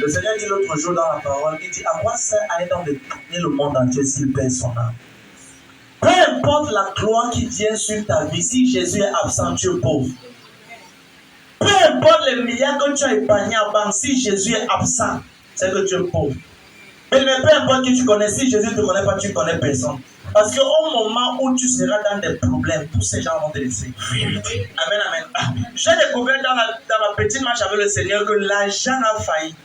Le Seigneur dit l'autre jour dans la parole, il dit à quoi sert un homme de gagner le monde entier s'il perd son âme? Peu importe la gloire qui vient sur ta vie, si Jésus est absent, tu es pauvre. Peu importe les milliards que tu as épargnés en banque, si Jésus est absent, c'est que tu es pauvre. Mais peu importe qui tu connais, si Jésus ne te connaît pas, tu ne connais personne. Parce qu'au moment où tu seras dans des problèmes, tous ces gens vont te laisser. Amen, amen. J'ai découvert dans ma petite marche avec le Seigneur que l'argent a failli.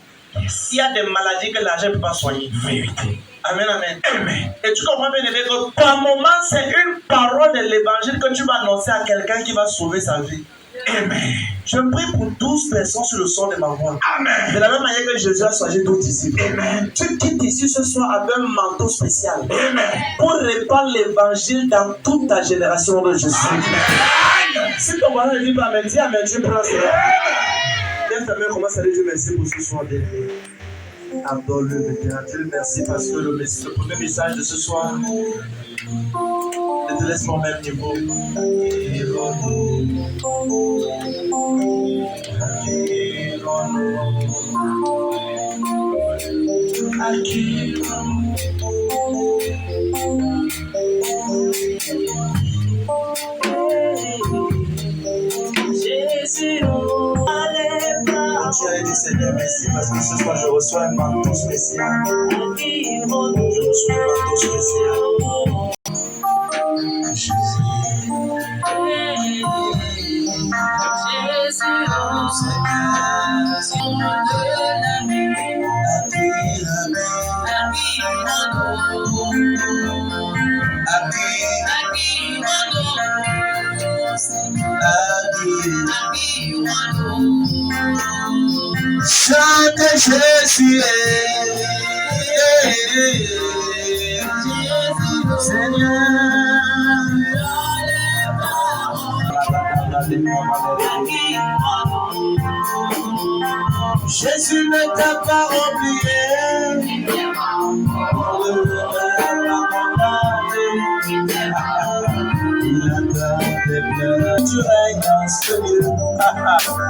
Il y a des maladies que l'argent ne peut pas soigner. Amen, amen. Et tu comprends bien que par moment, c'est une parole de l'évangile que tu vas annoncer à quelqu'un qui va sauver sa vie. Amen. Je prie pour 12 personnes sur le son de ma voix. Amen. De la même manière que Jésus a choisi 12 disciples. Amen. Tu quittes ici ce soir avec un manteau spécial. Amen. Pour répandre l'évangile dans toute ta génération de Jésus. Amen. Si ton voisin ne dit pas Amen, dis Amen, tu prends cela. Viens ta main, commence à dire Dieu merci pour ce soir dernier. Adore-le, Dieu merci parce que le premier message de ce soir ne te laisse pas au même niveau. Jésus, tu as dit Seigneur, merci parce que ce soir je reçois un manteau spécial. Je reçois un manteau spécial. Jésus. Chante Jésus, Seigneur. Jésus ne t'a pas oublié. Tu règnes dans ce lieu.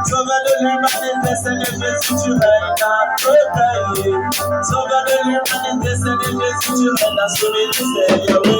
Sauveur de l'humanité, Seigneur Jésus, tu règnes dans ce pays. Sauveur de l'humanité, Seigneur Jésus, tu règnes dans ce ministère.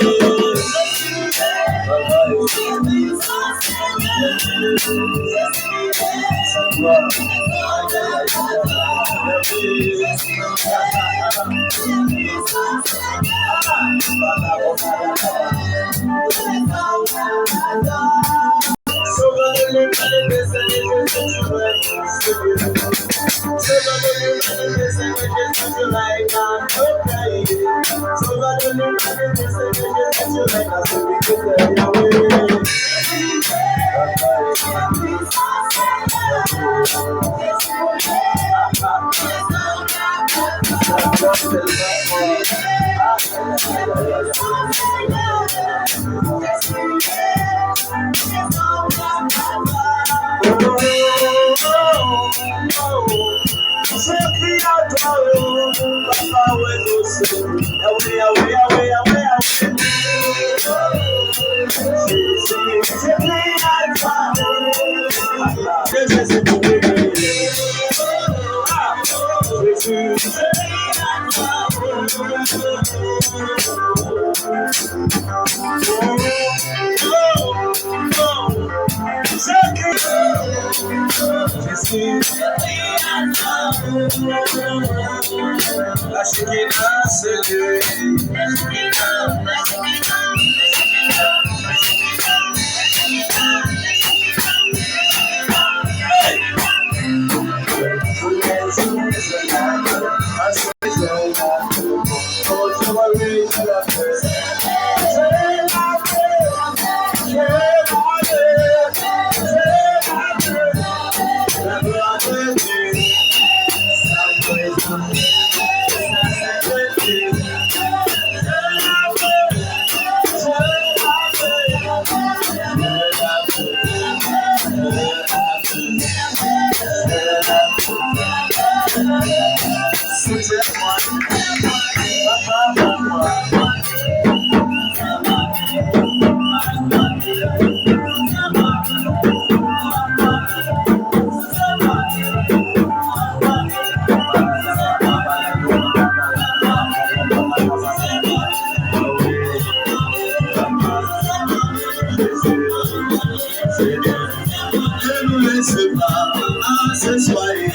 Ce soirée,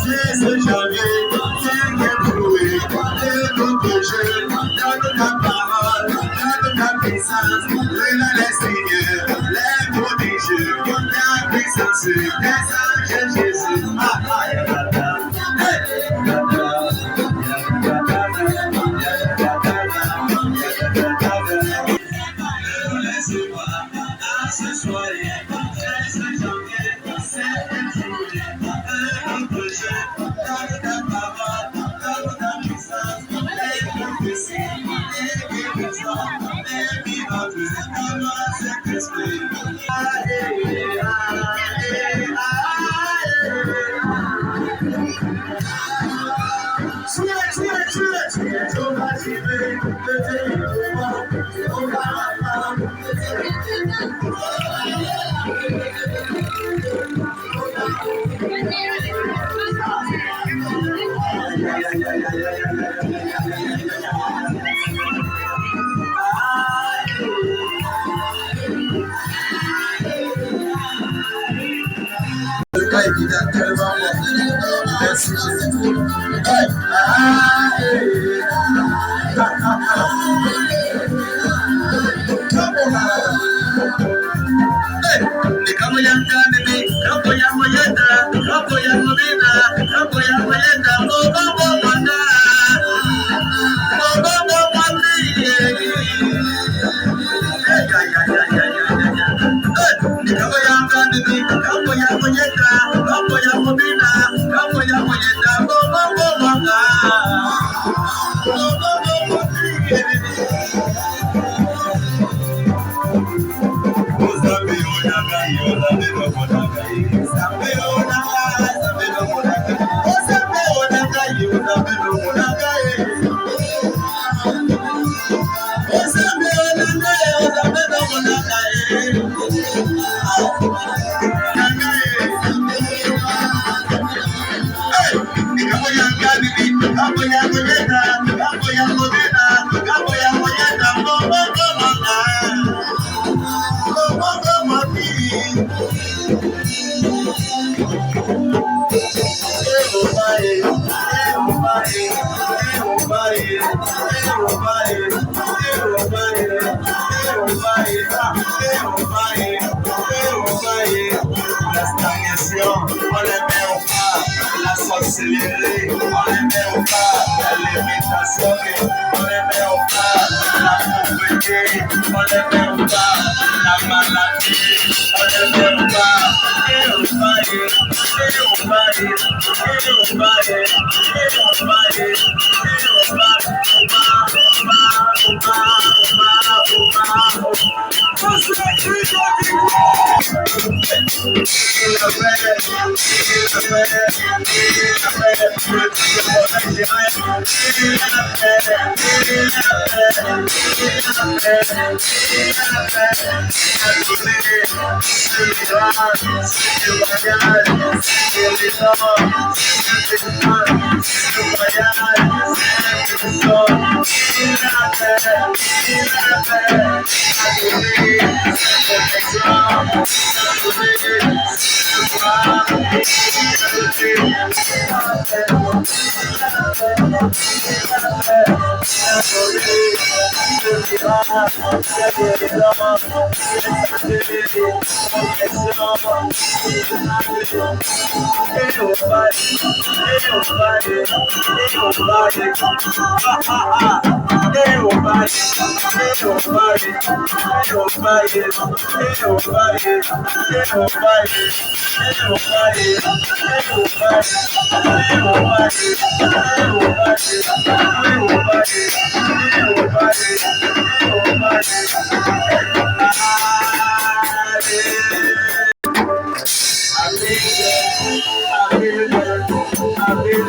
c'est ce janvier, c'est que trouvé, c'est notre jeu, donne ta parole, donne ta puissance, donne les signes, les prodiges, ta puissance, des anges Jésus. Ce soirée, c'est ce janvier, c'est que trouvé, notre jeu, donne ta parole, donne ta puissance, les prophéties, les guérisons, les miracles, donne Saint-Esprit. Merci Jésus. La stagnation, on les met au pas, la sorcellerie, on les met au pas, l'imitation, on les met au pas, la pauvreté, on les met au pas, la maladie, on les met au pas, et au paille, et au paille, et au paille, et au paille, et au paille,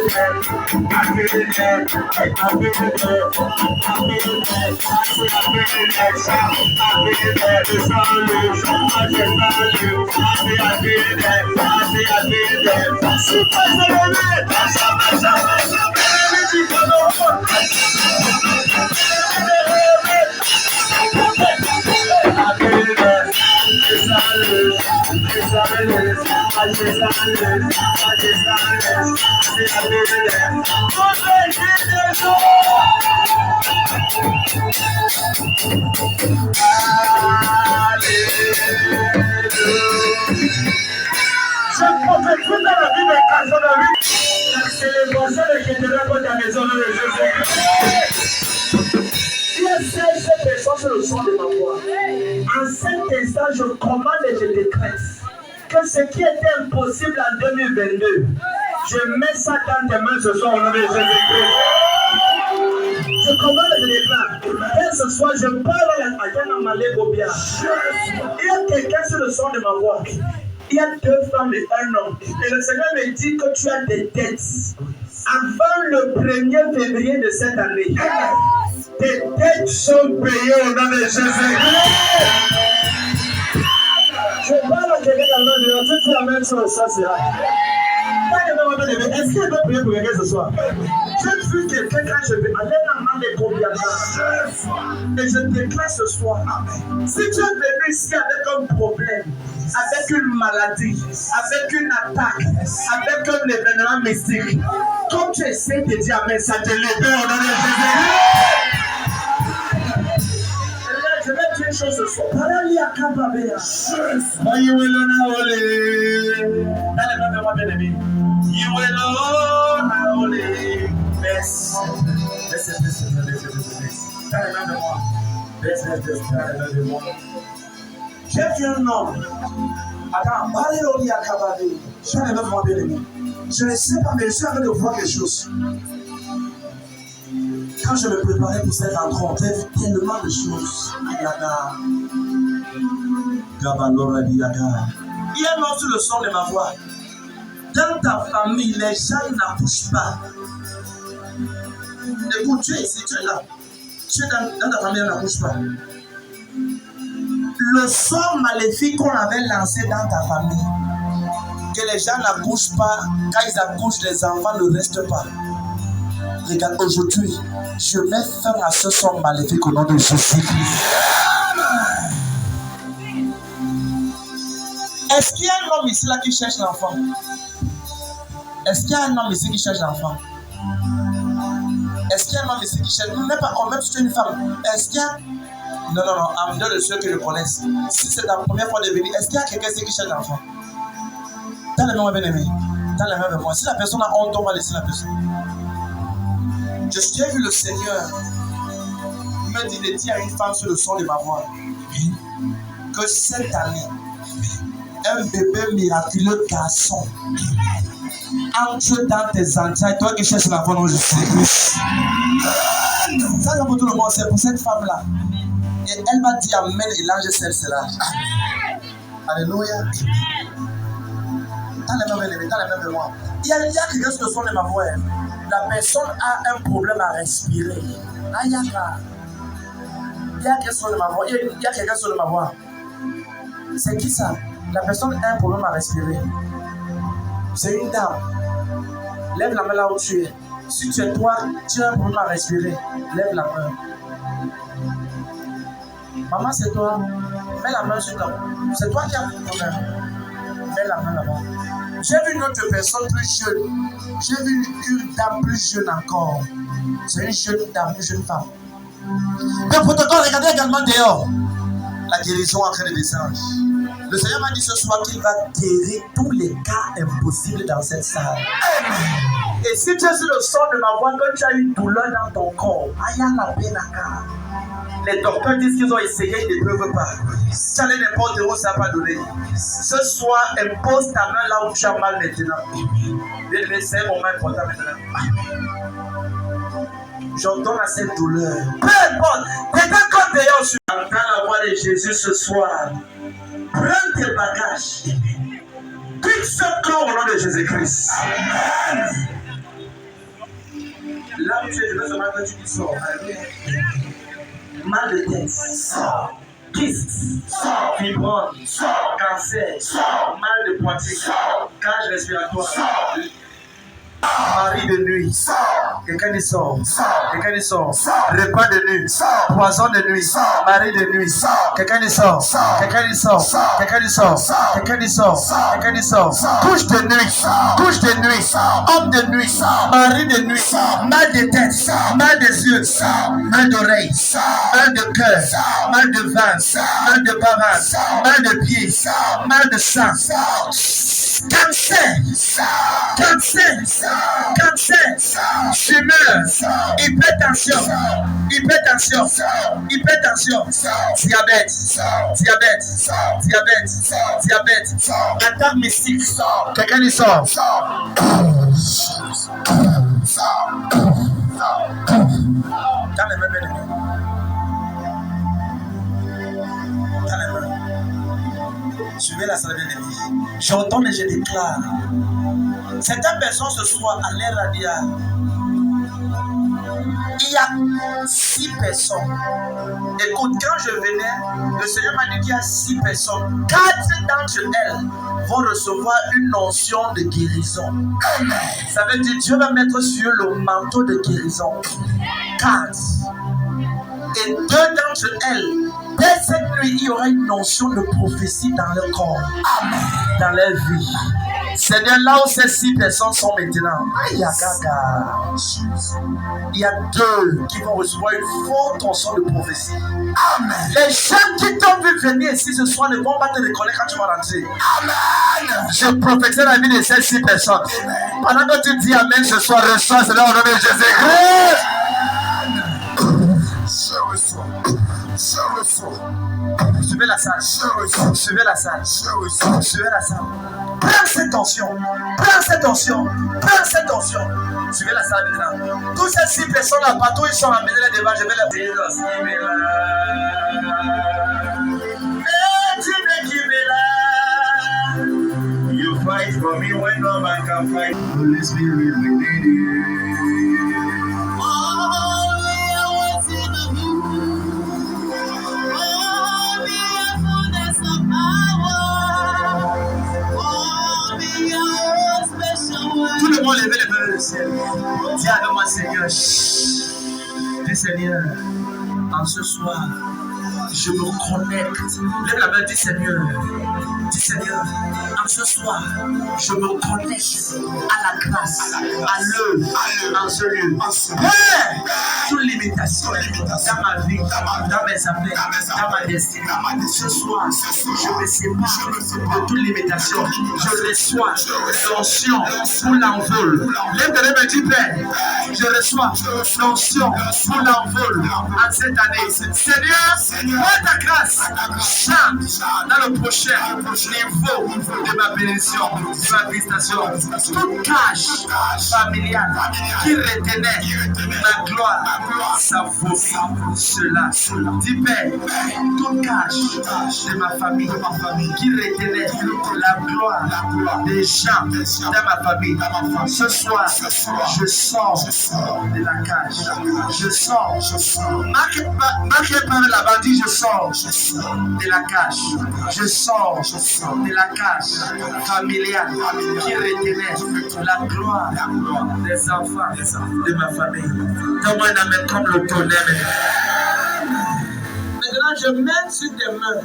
I Sur le son de ma voix. En cet instant, je commande et je décrète que ce qui était impossible en 2022, je mets ça dans tes mains ce soir au nom de Jésus-Christ. Je commande et je déclare que ce soir, je parle à Malégobia. Il y a quelqu'un sur le son de ma voix. Il y a 2 femmes et un homme. Et le Seigneur me dit que tu as des dettes. Avant le 1er février de cette année, tes dettes sont payées au nom de Jésus-Christ. Je parle à quelqu'un dans le nom de Dieu. Tu dis la même chose, ça sera. Est-ce qu'il peut prier pour quelqu'un ce soir? J'ai vu quelqu'un quand je vais aller dans le combien et je déclare ce soir. Si tu es venu ici avec un problème, avec une maladie, avec une attaque, avec un événement mystique, comme tu essaies de dire amen, ça te libère au nom de Jésus. Je vais dire une chose ce soir. You alone are holy. Listen. J'ai vu un homme. Attends, je ne sais pas, mais je suis en train de voir quelque chose. Quand je me préparais pour cette rencontre, j'ai vu tellement de choses. Il y a un homme sur le son de ma voix. Dans ta famille, les gens n'accouchent pas. Écoute, tu es ici, tu es là. Tu es dans ta famille, n'accouche pas. Le sort maléfique qu'on avait lancé dans ta famille, que les gens n'accouchent pas, quand ils accouchent, les enfants ne restent pas. Regarde, aujourd'hui, je mets fin à ce sort maléfique au nom de Jésus-Christ. Est-ce qu'il y a un homme ici là qui cherche l'enfant? Est-ce qu'il y a un homme ici qui cherche l'enfant? Est-ce qu'il y a un homme ici qui cherche? Même pas même si tu es une femme. Est-ce qu'il y a... Non, en dehors de ceux qui le connaissent. Si c'est ta première fois de venir, est-ce qu'il y a quelqu'un ici qui cherche l'enfant? Dans les mains bien-aimés. Dans les mains de moi. Si la personne a honte, on va laisser la personne. J'ai vu le Seigneur me dire à une femme sur le son de ma voix que cette année, un bébé miraculeux garçon entre dans tes entrailles, toi qui cherches l'enfant dans Jésus-Christ. Ça c'est pour tout le monde, c'est pour cette femme-là. Et elle m'a dit amen et l'ange celle-là. Alléluia. Dans les mains de moi. Il y a quelqu'un sur le son de ma voix. La personne a un problème à respirer. Il y a quelqu'un sur ma voix. Il y a quelqu'un sur ma voix. C'est qui ça? La personne a un problème à respirer. C'est une dame. Lève la main là où tu es. Si tu es toi, tu as un problème à respirer. Lève la main. Maman, c'est toi. Mets la main sur toi. C'est toi qui as un problème. Mets la main là-bas. J'ai vu une autre personne plus jeune. J'ai vu une dame plus jeune encore. C'est une jeune dame, une jeune femme. Le protocole, regardez également dehors. La guérison en train de descendre. Le Seigneur m'a dit ce soir qu'il va guérir tous les cas impossibles dans cette salle. Et si tu es sur le son de ma voix, que tu as une douleur dans ton corps, les docteurs disent qu'ils ont essayé, ils ne peuvent pas. Tu as n'importe où, ça n'a pas donné. Ce soir, impose ta main là où tu as mal maintenant. C'est un moment important maintenant. J'ordonne à cette douleur. Peu importe, quelqu'un comme d'ailleurs, tu entends la voix de Jésus ce soir. Prends tes bagages. Quitte ce corps au nom de Jésus-Christ. tu es, je veux seulement que tu dis sort. Mal de tête, sort. Kyste, fibrome, cancer, mal de poitrine, cage respiratoire. Mari de nuit, quelqu'un dit sort, quelqu'un dit sort, repas de nuit, poison de nuit, mari de nuit, quelqu'un dit sort, quelqu'un dit sort, quelqu'un dit sort, quelqu'un dit sort, quelqu'un dit sort, couche de nuit, homme de nuit, mari de nuit, mal de tête, mal des yeux, mal d'oreille, mal de cœur, mal de ventre, mal de bavard, mal de pied, mal de sang, cancer, fumeur, hypertension, diabète, attaque mystique, quelqu'un dit sort. Suivez la salle bien-aimée. J'entends et je déclare. Certaines personnes ce soir à l'ère radiale, il y a 6 personnes. Écoute, quand je venais, le Seigneur m'a dit qu'il y a 6 personnes. 4 d'entre elles vont recevoir une notion de guérison. Ça veut dire que Dieu va mettre sur le manteau de guérison. 4. Et 2 d'entre elles, dès cette nuit, il y aura une notion de prophétie dans leur corps, dans leur vie. Seigneur, là où ces 6 personnes sont maintenant, il y a 2 qui vont recevoir une forte notion de prophétie. Amen. Les gens qui t'ont vu venir ici ce soir ne vont pas te reconnaître quand tu vas rentrer. Amen. Je prophétise la vie de ces 6 personnes. Pendant que tu dis Amen ce soir, reçois cela au nom de Jésus-Christ. Suivez la salle. Prends cette tension. Suivez la salle maintenant. Toutes ces 6 personnes là, partout ils sont amenés là devant, je vais les prier. You fight for me when no man can fight. Holy Spirit, we need you. Tout le monde levait les mains vers le ciel. Dis avec moi, Seigneur. Dis Seigneur, en ce soir, je me connecte. Lève la main, dis Seigneur. En ce soir, je me connecte à la grâce, à l'œuvre, en ce lieu. Père, toute limitation dans ma vie, dans mes affaires, dans ma destinée. Ce soir, je me sépare de toute limitation. Je reçois l'onction pour l'envol. Lève les mains, dis Père, je reçois l'onction pour l'envol en cette année. Seigneur, moi ta grâce, change dans le prochain niveau de ma bénédiction, de ma visitation. Toute cache familiale qui retenait la gloire, ça vaut cela. Dis Père, toute cache de ma famille qui retenait la gloire des gens dans ma famille. Ce soir, je sors de la cage. Je sors. Marquez par la bandit, je sors de la cage. Je sors de la cage familiale qui retenait la gloire des enfants de ma famille. Donne-moi un amen comme le tonnerre. Maintenant, je mets sur tes mains.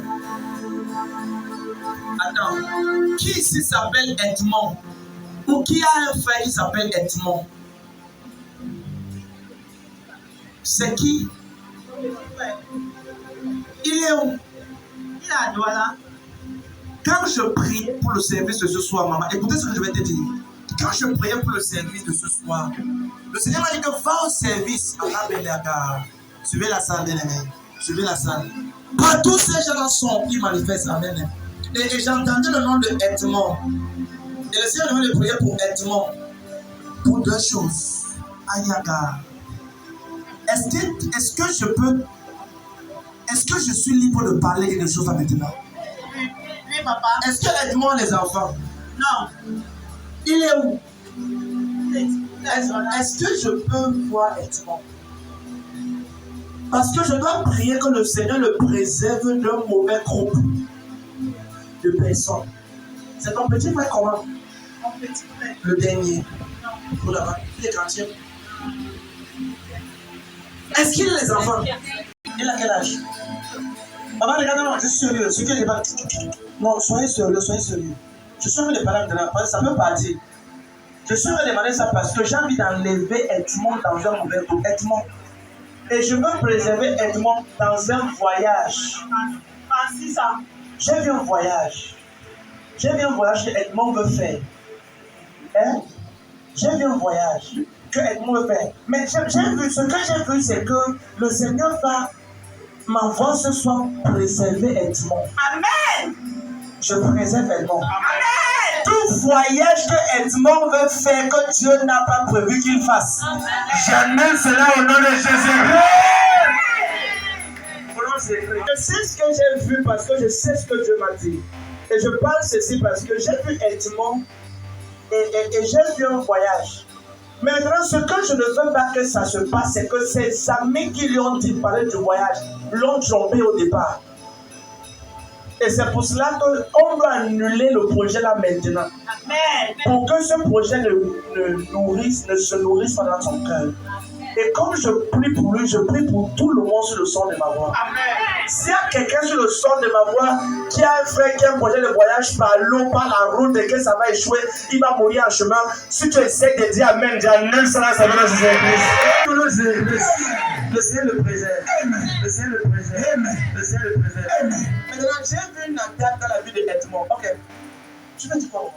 Attends, qui ici s'appelle Edmond? Ou qui a un frère qui s'appelle Edmond? C'est qui? Il est où? Il est à Douala. Quand je prie pour le service de ce soir, maman, écoutez ce que je vais te dire. Quand je priais pour le service de ce soir, le Seigneur m'a dit que va au service. Suivez la salle, bien-aimé. Suivez la salle. Partout ces gens-là sont qui manifestent. Amen. Et j'entendais le nom de Edmond. Et le Seigneur m'a prier pour Edmond. Pour 2 choses. Ayaga. Est-ce que je suis libre de parler quelque chose maintenant? Oui, papa. Est-ce que Edmond a les enfants? Non. Il est où? Est-ce que je peux voir Edmond? Parce que je dois prier que le Seigneur le préserve d'un mauvais groupe de personnes. C'est ton petit frère comment? Mon petit frère. Le dernier. Pour là-bas. Il est quantième. Est-ce qu'il a les enfants? Il a quel âge? Maman, regarde, non, je suis sérieux. Ce que je pas. Non, soyez sérieux, soyez sérieux. Je suis en train de parler maintenant, parce que ça peut partir. Je suis en train de demander ça parce que j'ai envie d'enlever Edmond dans un mauvais groupe. Edmond. Et je veux préserver Edmond dans un voyage. J'ai vu un voyage. J'ai vu un voyage que Edmond veut faire. Hein? J'ai vu un voyage que Edmond veut faire. Mais ce que j'ai vu, c'est que le Seigneur va m'envoyer ce soir préserver Edmond. Amen. Je préserve Edmond. Amen. Tout voyage que Edmond veut faire, que Dieu n'a pas prévu qu'il fasse. J'amène cela au nom de Jésus. Je sais ce que j'ai vu parce que je sais ce que Dieu m'a dit. Et je parle ceci parce que j'ai vu Edmond et j'ai vu un voyage. Maintenant, ce que je ne veux pas que ça se passe, c'est que ces amis qui lui ont dit de parler du voyage l'ont trompé au départ. Et c'est pour cela qu'on doit annuler le projet là maintenant. Amen. Pour que ce projet ne se nourrisse pas dans son cœur. Et comme je prie pour lui, je prie pour tout le monde sur le son de ma voix. S'il y a quelqu'un sur le son de ma voix qui a un frère qui a un projet de voyage par l'eau, par la route, et que ça va échouer, il va mourir en chemin. Si tu essaies de dire Amen, j'annule ça, ça va dans Jésus-Christ. Le Seigneur le préserve. Le Seigneur le préserve. Le Seigneur le préserve. Maintenant, j'ai vu une attaque dans la vie de Edmond. Ok. Tu veux dire quoi?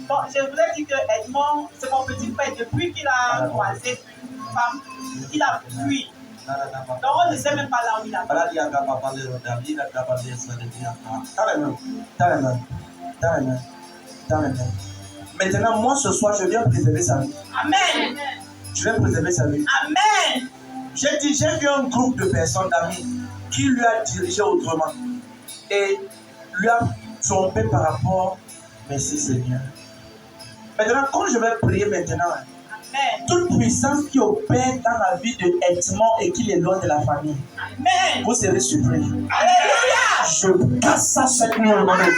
Bon, je voulais dire que Edmond, c'est mon petit frère. Depuis qu'il a croisé une femme, il a fui. Donc on ne sait même pas là où il a fui. Maintenant, moi ce soir, je viens préserver sa vie. Amen. Je viens préserver sa vie. Amen. J'ai vu un groupe de personnes, d'amis, qui lui a dirigé autrement. Et lui a trompé par rapport. Merci Seigneur. Maintenant, quand je vais prier maintenant, amen, toute puissance qui opère dans la vie de Edmond et qui l'éloigne de la famille, amen, vous serez surpris. Alléluia. Je casse ça cette nuit au nom de Jésus.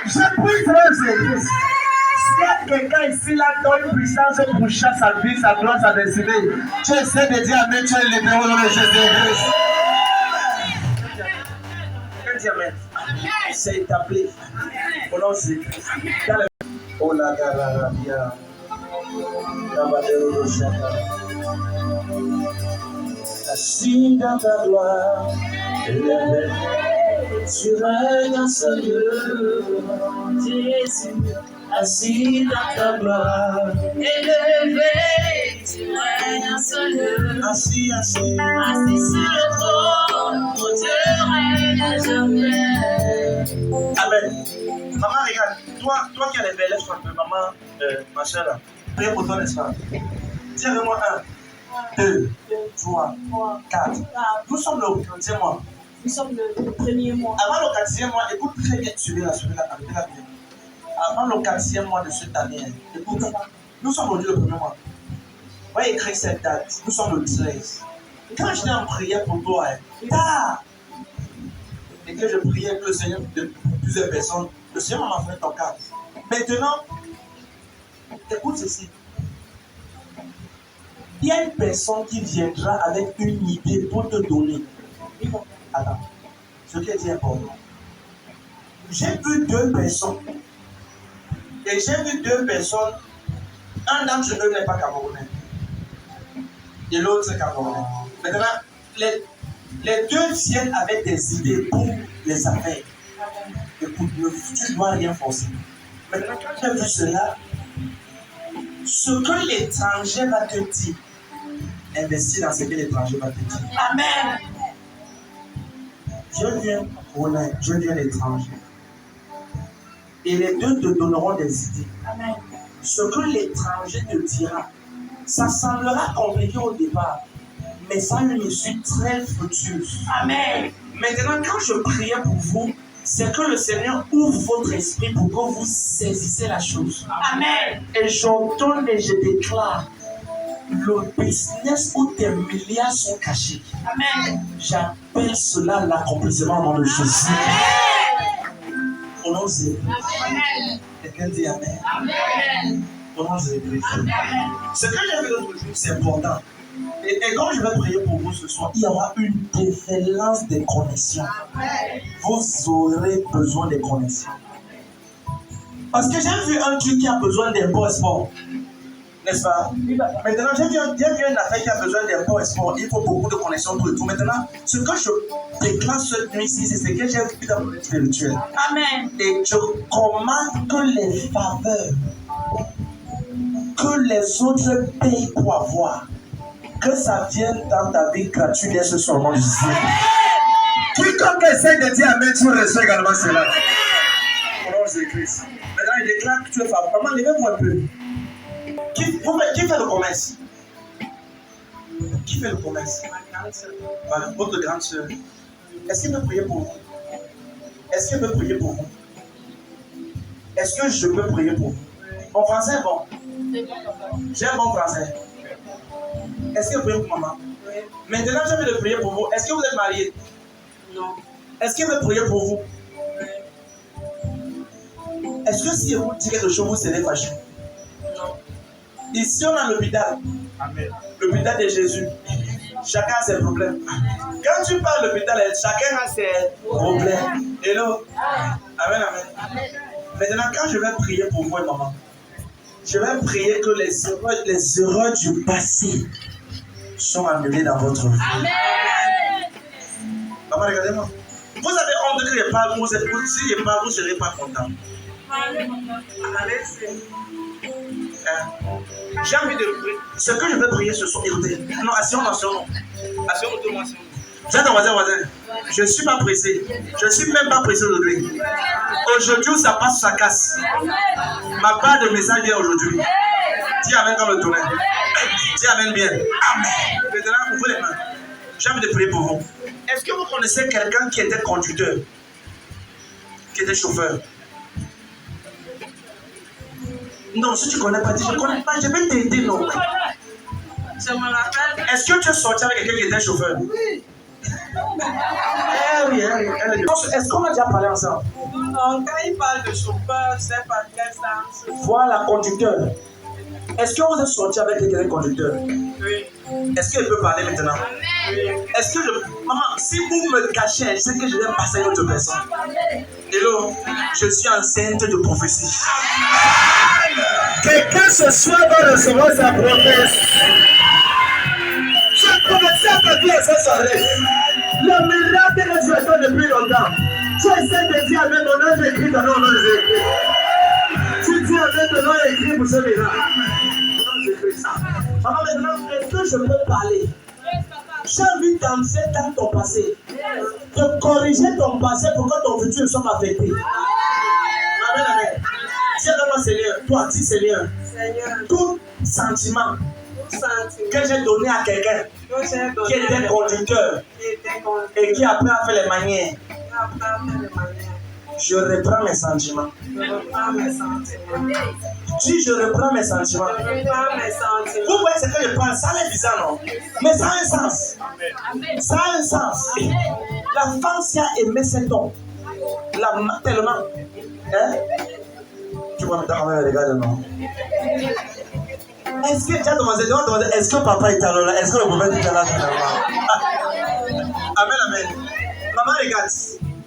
Je prie pour Jésus. S'il y a quelqu'un ici là qui a une puissance pour chasser sa vie, sa gloire, sa destinée, tu essaies de dire amen, tu es libéré au nom de Jésus. Amen. C'est établi au nom de Jésus-Christ. Oh la garabia, Rabadero Shaka. Assis dans ta gloire, élevé, tu règnes en ce lieu, Jésus. Assis dans ta gloire, élevé, tu règnes en ce lieu. Assis sur le trône, mon Dieu règne à jamais. Amen. Maman, regarde, toi qui as les belles lèvres, maman, ma soeur là, prie pour toi, n'est-ce pas? Dis avec moi 1, 2, 3, 4. Nous sommes le 4e mois. Nous sommes le 1er mois. Avant le 4e mois, écoute très bien, suivez-la bien. Avant le 4e mois de cette année, écoute, nous sommes aujourd'hui le 1er mois. On va écrire cette date. Nous sommes le 13. Quand j'étais en prière pour toi, tard, et que je priais que le Seigneur, pour plusieurs personnes, le Seigneur m'a fait ton cas. Maintenant, écoute ceci. Il y a une personne qui viendra avec une idée pour te donner. Attends, ce qui est dit important. J'ai vu 2 personnes. Et j'ai vu 2 personnes. Un d'entre eux n'est pas camerounais. Et l'autre c'est camerounais. Maintenant, les 2 viennent avec des idées pour les affaires. Écoute, tu ne dois rien forcer. Maintenant, quand tu as vu cela, ce que l'étranger va te dire, investis dans ce que l'étranger va te dire. Amen. Je viens l'étranger. Et les 2 te donneront des idées. Amen. Ce que l'étranger te dira, ça semblera compliqué au départ, mais ça a une issue très fructueuse. Amen. Maintenant, quand je priais pour vous, c'est que le Seigneur ouvre votre esprit pour que vous saisissez la chose. Amen. Et j'entends et je déclare, le business où tes milliards sont cachés. Amen. J'appelle cela l'accomplissement dans le Jésus. Au nom de Jésus. Quelqu'un dit Amen. Amen. Au nom de Jésus. Ce que j'ai vu l'autre jour, c'est important. Et quand je vais prier pour vous ce soir, il y aura une déferlance de connexions. Vous aurez besoin de connexions. Parce que j'ai vu un truc qui a besoin d'import sport. N'est-ce pas? Maintenant, j'ai vu une affaire qui a besoin d'import sport. Il faut beaucoup de connexions, tout et tout. Maintenant, ce que je déclare cette nuit-ci, c'est ce que j'ai vu dans le spirituel. Amen. Et je commande que les faveurs que les autres payent pour avoir, que ça vienne dans ta vie gratuite dès ce soir, mon Jésus. Quiconque essaie de dire Amen, tu reçois également cela. Au nom de Jésus-Christ. Maintenant, il déclare que tu es favorable. Maman, levez-vous un peu. Qui fait le commerce? Qui fait le commerce? Voilà, votre grande soeur. Est-ce qu'il peut prier pour vous? Est-ce qu'il peut prier pour vous? Est-ce que je peux prier pour vous? Mon français est bon. J'ai un bon français. Est-ce que vous priez pour maman? Oui. Maintenant, j'ai envie de prier pour vous. Est-ce que vous êtes marié? Non. Est-ce qu'il veut prier pour vous? Oui. Est-ce que si vous dites quelque chose, vous serez fâché? Non. Ici, on a l'hôpital. Amen. L'hôpital de Jésus. Chacun a ses problèmes. Quand tu parles de l'hôpital, chacun a ses problèmes. Hello? Amen, amen. Maintenant, quand je vais prier pour vous et maman, je vais prier que les erreurs du passé sont annulées dans votre vie. Amen. Maman, regardez-moi. Vous avez honte que je parle, si je parle, vous ne serez pas content. J'ai envie de prier. Ce que je vais prier ce soir, écoutez. Non, asseyons-nous, asseyons-nous. Asseyons-nous, tout le monde, asseyons-nous. J'ai un voisin. Je ne suis pas pressé. Je ne suis même pas pressé aujourd'hui. Aujourd'hui, ça passe, ça casse. Ma part de message vient aujourd'hui. Dis Amen comme le tonnerre. Dis Amen bien. Amen. Maintenant, ouvrez les mains. J'ai envie de prier pour vous. Est-ce que vous connaissez quelqu'un qui était conducteur? Qui était chauffeur? Non, si tu ne connais pas, dis je ne connais pas, je vais t'aider, non. Je me rappelle. Est-ce que tu es sorti avec quelqu'un qui était chauffeur? Oui. Oui. Est-ce qu'on a déjà parlé ensemble? Non, quand il parle de chauffeur, je ne sais pas quel sens. Voilà, conducteur. Est-ce que vous êtes sorti avec quelqu'un conducteur? Oui. Est-ce qu'il peut parler maintenant? Oui. Est-ce que Maman, si vous me cachez, je sais que je vais passer à une autre personne. Hello, je suis enceinte de prophétie. Quelqu'un ce soir va recevoir sa promesse. Tu as commencé à te dire cette soirée. Le miracle que tu attends depuis longtemps. Tu essaies de dire Amen, mon nom est écrit dans ton nom de Jésus. Tu dis Amen, ton nom est écrit pour ce miracle. Maman, maintenant, est-ce que je peux parler? J'ai envie d'entrer dans ton passé, de corriger ton passé pour que ton futur soit affecté. Amen, amen. Dis-moi, Seigneur, toi, dis Seigneur, tout sentiment que j'ai donné à quelqu'un qui était conducteur et qui après a fait les manières, je reprends mes sentiments. Si je reprends mes sentiments. Vous voyez ce que je parle, ça a l'air bizarre, non? Mais ça a un sens. Ça a un sens. La femme qui a aimé cet homme, tellement. Hein? Tu vois, maintenant, on va regarder, non? Est-ce que, est-ce que papa est alors là? Est-ce que le prophète est là finalement? Amen, amen. Maman, regarde.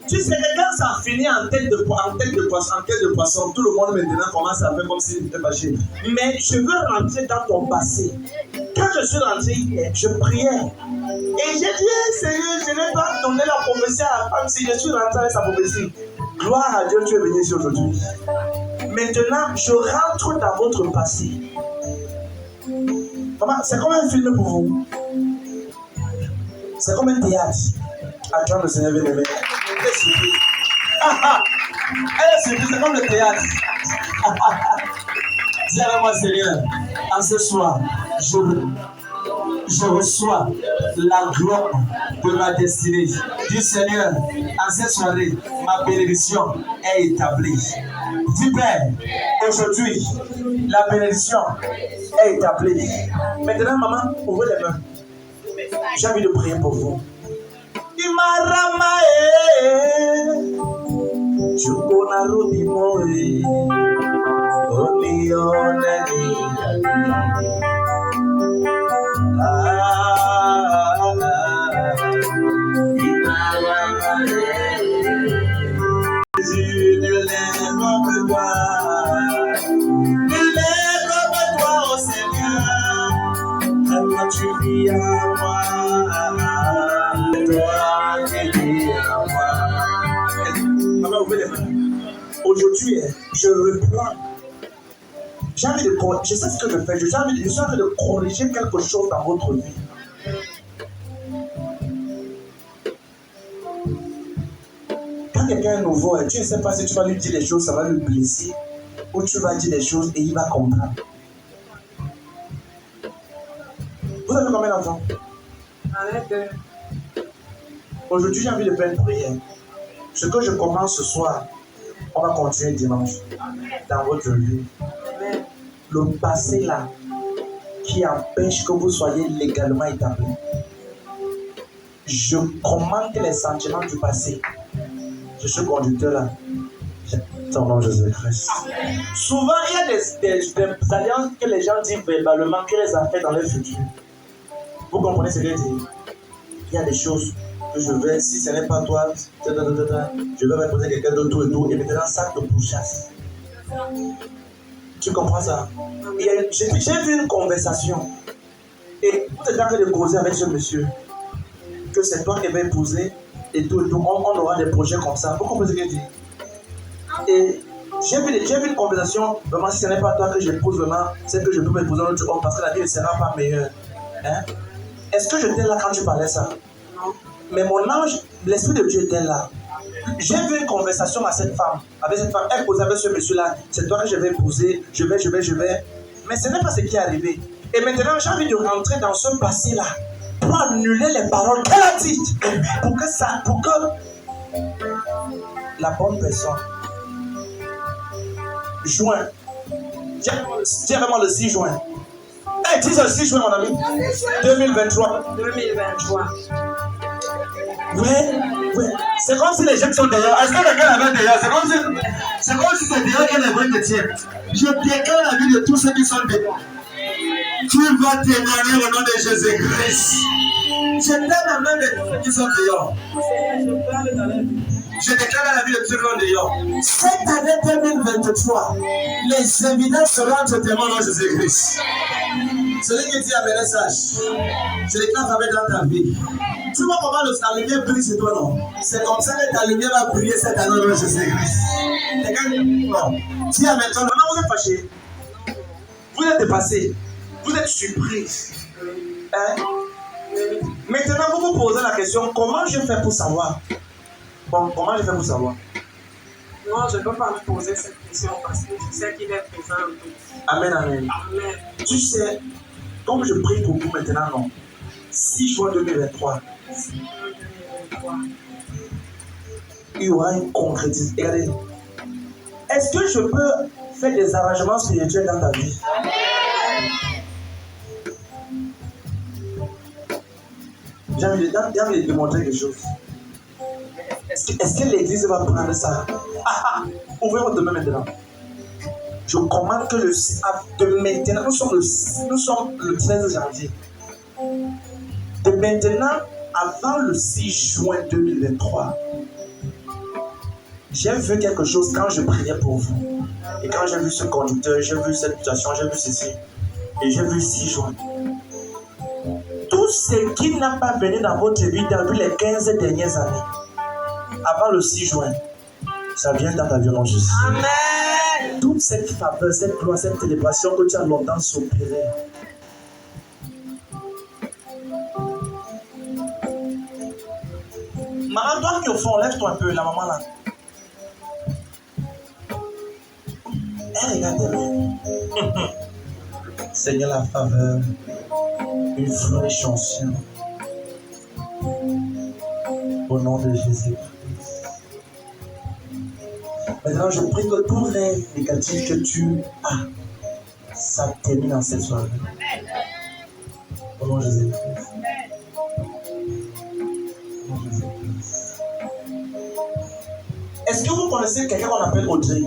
Tu sais que quand ça finit en tête de poisson, tout le monde maintenant commence à faire comme s'il était fâché. Mais je veux rentrer dans ton passé. Quand je suis rentré hier, je priais. Et j'ai dit, Seigneur, je n'ai pas donné la prophétie à la femme si je suis rentré avec sa prophétie. Gloire à Dieu, tu es venu ici aujourd'hui. Maintenant, je rentre dans votre passé. Maman, c'est comme un film pour vous. C'est comme un théâtre. Attends, le Seigneur bien-aimé. Elle est surprise. Elle est surprise, c'est comme le théâtre. Dis avec moi, Seigneur, en ce soir, je reçois la gloire de ma destinée. Du Seigneur, en cette soirée, ma bénédiction est établie. Dis Père, aujourd'hui, la bénédiction est établie. Maintenant, maman, ouvrez les mains. J'ai envie de prier pour vous. Tu vis à moi, toi qui vis à moi. Maman, ouvrez les mains. Aujourd'hui, je reprends. J'ai envie de corriger. Je sais ce que je fais. Je suis en train de corriger quelque chose dans votre vie. Quand quelqu'un est nouveau, tu ne sais pas si tu vas lui dire les choses, ça va lui blesser. Ou tu vas dire les choses et il va comprendre. Vous avez combien d'enfants? Aujourd'hui, j'ai envie de faire une prière. Ce que je commence ce soir, on va continuer dimanche dans votre vie. Le passé là, qui empêche que vous soyez légalement établi. Je commande les sentiments du passé. Je suis conducteur là. Ton nom Jésus-Christ. Souvent, il y a des alliances que les gens disent verbalement que les a fait dans leur futur. Vous comprenez ce que je dis? Il y a des choses que je vais, si ce n'est pas toi, je vais reposer quelqu'un d'autre et tout, et maintenant ça te pourchasse. Tu comprends ça? J'ai vu une conversation, et vous êtes en train de causer avec ce monsieur, que c'est toi qui vas épouser, et tout, on aura des projets comme ça. Vous comprenez ce que je dis? Et j'ai vu une conversation, vraiment, si ce n'est pas toi que j'épouse, vraiment, c'est que je peux m'épouser un autre homme, parce que la vie ne sera pas meilleure. Hein? Est-ce que j'étais là quand tu parlais ça? Non. Mais mon ange, l'Esprit de Dieu était là. J'ai vu une conversation avec cette femme. Elle posait avec ce monsieur-là. C'est toi que je vais épouser. Je vais. Mais ce n'est pas ce qui est arrivé. Et maintenant, j'ai envie de rentrer dans ce passé-là pour annuler les paroles qu'elle a dites. Pour que la bonne personne. Juin. Tiens vraiment le 6 juin. Hey, dis le 6 juin, mon ami. 2023. 2023. Ouais. C'est comme si les gens sont dehors. Est-ce que quelqu'un avait dehors? C'est comme si c'est dehors que les vrais te tiennent. Je déclare la vie de tous ceux qui sont dehors. Tu vas témoigner au nom de Jésus-Christ. Je donne la main de tous ceux qui sont dehors. Je déclare la vie de tous ceux qui sont dehors. Cette année 2023, les évidences seront entre tes mains dans Jésus-Christ. Celui qui dit à mes messages, je déclare avec dans ta vie. Tu vois comment la lumière brille sur toi, non? C'est comme ça que ta lumière va briller cette année dans Jésus-Christ. Non. Dis à maintenant, maintenant vous êtes fâché. Vous êtes dépassé. Vous êtes surprise. Hein? Maintenant, vous vous posez la question, comment je fais pour savoir? Bon, comment je fais pour savoir? Non, je ne peux pas me poser cette question parce que je sais qu'il est présent en tout. Amen. Amen. Tu sais, comme je prie pour vous maintenant, non? 6 juin 2023. Il y aura une concrétisation. Regardez. Est-ce que je peux faire des arrangements spirituels dans ta vie? J'ai envie de démontrer quelque chose. Est-ce que l'église va prendre ça? Ouvrez votre main maintenant. Je commande que de maintenant, nous sommes le 13 janvier. De maintenant, avant le 6 juin 2023, j'ai vu quelque chose quand je priais pour vous. Et quand j'ai vu ce conducteur, j'ai vu cette situation, j'ai vu ceci. Et j'ai vu 6 juin. Tout ce qui n'a pas venu dans votre vie depuis les 15 dernières années, avant le 6 juin, ça vient dans ta vie en Jésus. Amen. Toute cette faveur, cette gloire, cette célébration que tu as longtemps s'opérer. Maman, toi qui au fond, lève-toi un peu, la maman là. Elle regarde tes mains. Seigneur, la faveur, une fraîche onction. Au nom de Jésus. Maintenant, je prie que tout rêve négatif que tu as, ça termine en cette soirée. Au nom de Jésus-Christ. Au nom de Jésus-Christ. Est-ce que vous connaissez quelqu'un qu'on appelle Audrey?